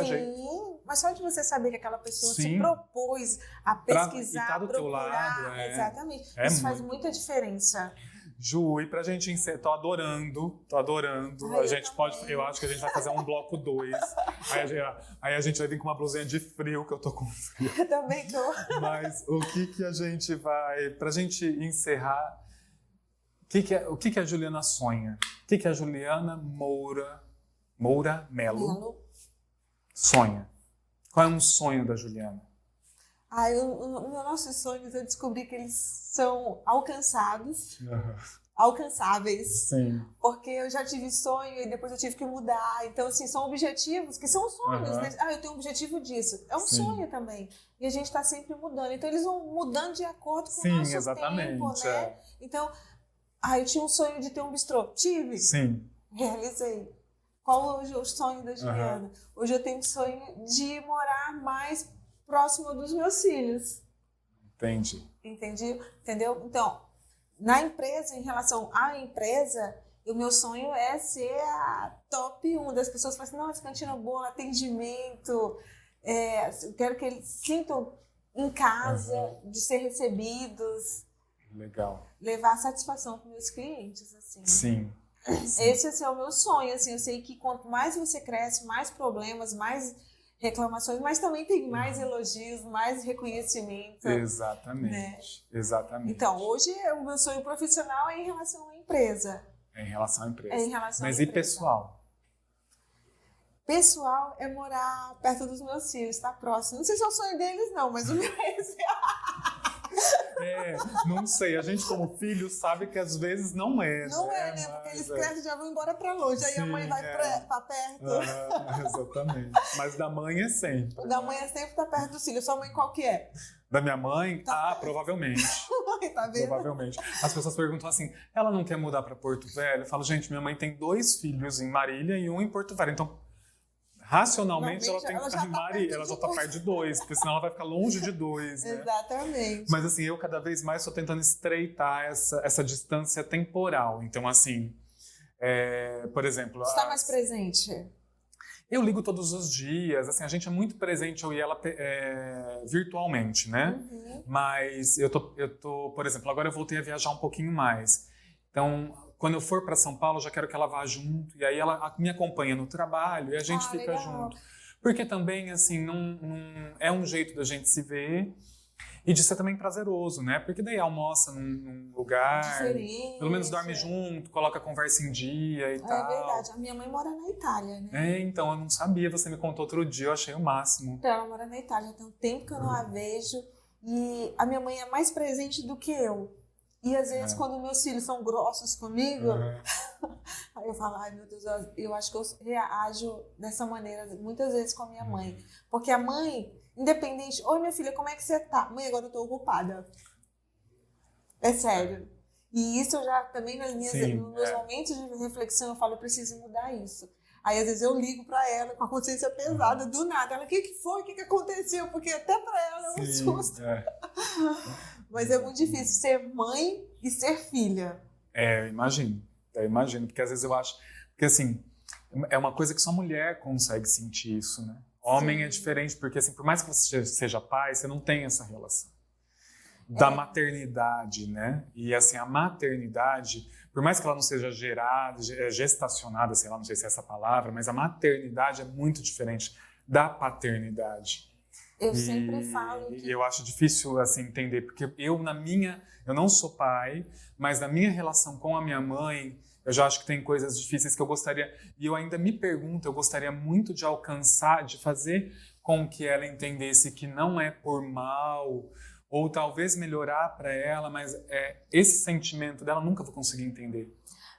jeito. Sim, mas só de você saber que aquela pessoa Sim. se propôs a pesquisar, e tá do teu procurar. lado, Exatamente. É Isso faz muita diferença. Ju, e pra gente encerrar, tô adorando. Ai, A gente pode, também. eu acho que a gente vai fazer um bloco 2. Aí a gente vai vir com uma blusinha de frio, que eu tô com frio. Eu também tô. Mas o que a gente vai, pra gente encerrar, o que a Juliana sonha? O que a Juliana Moura Melo sonha? Qual é um sonho da Juliana? Os nossos sonhos, eu descobri que eles são alcançados, alcançáveis. Sim. Porque eu já tive sonho e depois eu tive que mudar. Então, assim, são objetivos que são sonhos. Né? Eu tenho um objetivo disso. É um sonho também. E a gente está sempre mudando. Então, eles vão mudando de acordo com o nosso tempo, né? Então, eu tinha um sonho de ter um bistrô. Tive. Sim. Realizei. Qual hoje é o sonho da Juliana? Hoje eu tenho um sonho de morar mais próximo dos meus filhos. Entendi. Entendeu? Então, na empresa, em relação à empresa, o meu sonho é ser a top 1 das pessoas. Falam assim, nossa, cantina boa, atendimento. Eu quero que eles sintam em casa, de ser recebidos. Legal. Levar satisfação para os meus clientes, assim. Sim. Esse assim, é o meu sonho. Assim, eu sei que quanto mais você cresce, mais problemas, mais reclamações, mas também tem mais elogios, mais reconhecimento. Exatamente. Né? Exatamente. Então, hoje o meu sonho profissional é em relação à empresa. É em relação à empresa. É em relação Mas à e empresa. pessoal? Pessoal é morar perto dos meus filhos, tá próximo. Não sei se é o sonho deles, não, mas o meu é esse. Não sei. A gente, como filho, sabe que às vezes não é. Não é, né? Porque eles crescem e já vão embora pra longe. Aí a mãe vai pra perto. Exatamente. Mas da mãe é sempre. Da mãe é sempre tá perto dos filhos. Sua mãe qual que é? Da minha mãe? provavelmente. Tá vendo? Provavelmente. As pessoas perguntam assim, ela não quer mudar pra Porto Velho? Eu falo, gente, minha mãe tem 2 filhos em Marília e 1 em Porto Velho. Então, racionalmente, ela tem que ficar em Marília. Ela já tá perto de 2, porque senão ela vai ficar longe de 2, né? Exatamente. Mas assim, eu cada vez mais estou tentando estreitar essa distância temporal. Então, assim, por exemplo... Você está mais presente? Eu ligo todos os dias, assim, a gente é muito presente, eu e ela, virtualmente, né? Mas eu tô, por exemplo, agora eu voltei a viajar um pouquinho mais. Então, quando eu for para São Paulo, eu já quero que ela vá junto. E aí ela me acompanha no trabalho e a gente fica legal. junto. Porque também, assim, não é um jeito da gente se ver e de ser também prazeroso, né? Porque daí almoça num lugar, diferente. Pelo menos dorme junto, coloca a conversa em dia e tal. É verdade. A minha mãe mora na Itália, né? Então, eu não sabia. Você me contou outro dia, eu achei o máximo. Então, ela mora na Itália. Tem um tempo que eu não a vejo. E a minha mãe é mais presente do que eu. E às vezes, quando meus filhos são grossos comigo, aí eu falo, ai meu Deus, eu acho que eu reajo dessa maneira muitas vezes com a minha mãe. Porque a mãe, independente, oi minha filha, como é que você tá? Mãe, agora eu tô ocupada. É sério. E isso eu já também nos meus momentos de reflexão, eu falo, eu preciso mudar isso. Aí às vezes eu ligo pra ela com a consciência pesada, do nada. Ela, o que foi? O que aconteceu? Porque até pra ela é um susto. Mas é muito difícil ser mãe e ser filha. Eu imagino, porque às vezes eu acho, porque assim, é uma coisa que só mulher consegue sentir isso, né? Homem Sim. é diferente, porque assim, por mais que você seja pai, você não tem essa relação da maternidade, né? E assim, a maternidade, por mais que ela não seja gerada, gestacionada, sei lá, não sei se é essa palavra, mas a maternidade é muito diferente da paternidade. Eu sempre falo que... E eu acho difícil assim entender, porque eu não sou pai, mas na minha relação com a minha mãe, eu já acho que tem coisas difíceis que eu gostaria, e eu ainda me pergunto, eu gostaria muito de alcançar, de fazer com que ela entendesse que não é por mal, ou talvez melhorar para ela, mas esse sentimento dela eu nunca vou conseguir entender.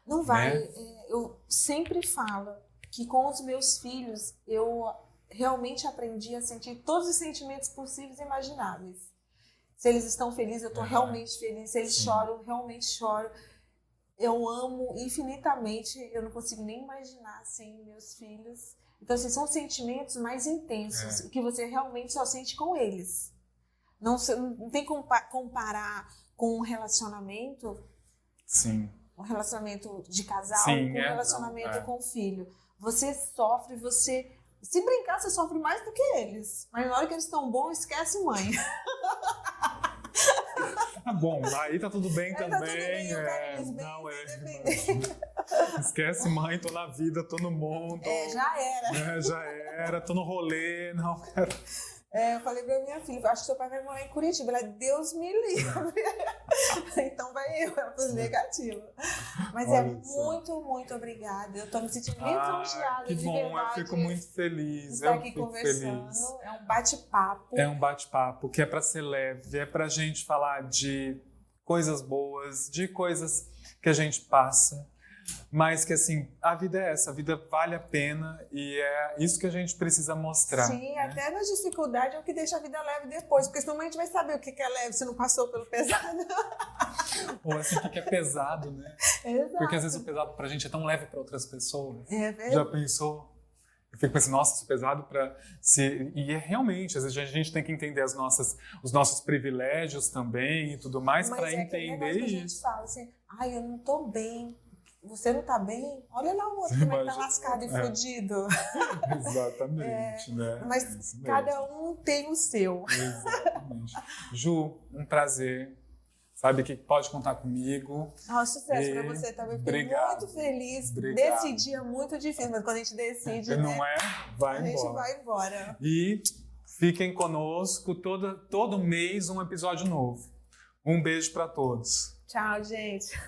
Não vai. Né? Eu sempre falo que com os meus filhos eu realmente aprendi a sentir todos os sentimentos possíveis e imagináveis. Se eles estão felizes, eu estou realmente feliz. Se eles choram, eu realmente choro. Eu amo infinitamente. Eu não consigo nem imaginar sem meus filhos. Então, assim, são sentimentos mais intensos que você realmente só sente com eles. Não tem como comparar com um relacionamento. Sim. Um relacionamento de casal, Sim, com um relacionamento com o filho. Você sofre, se brincar, você sofre mais do que eles. Mas na hora que eles estão bons, esquece mãe. Tá bom, aí tá tudo bem também. Tá tudo bem, eu quero eles bem, Esquece mãe, tô na vida, tô no mundo. Já era. Já era, tô no rolê, não quero... Eu falei pra minha filha, acho que seu pai vai morar em Curitiba. Ela, Deus me livre. Então vai eu, ela foi negativa. Mas muito, muito obrigada. Eu tô me sentindo muito lisonjeada, que de bom, verdade. eu fico muito feliz. Estar aqui conversando. Feliz. É um bate-papo. É um bate-papo que é pra ser leve, é pra gente falar de coisas boas, de coisas que a gente passa. Mas que assim, a vida é essa, a vida vale a pena e é isso que a gente precisa mostrar. Sim, né? Até nas dificuldades é o que deixa a vida leve depois, porque senão a gente vai saber o que é leve se não passou pelo pesado. Ou assim, o que é pesado, né? Exato. Porque às vezes o pesado pra gente é tão leve pra outras pessoas. É verdade. Já pensou? Eu fico pensando, nossa, isso é pesado pra... E realmente, às vezes a gente tem que entender os nossos privilégios também e tudo mais para entender isso. A gente fala assim, eu não tô bem. Você não tá bem? Olha lá o outro, como é que tá lascado e fudido. Exatamente, né? Mas cada um tem o seu. Exatamente. Ju, um prazer. Sabe que pode contar comigo. Sucesso pra você também. Fiquei muito feliz. Obrigado. Desse dia é muito difícil, mas quando a gente decide, não vai embora. A gente vai embora. E fiquem conosco todo mês um episódio novo. Um beijo pra todos. Tchau, gente.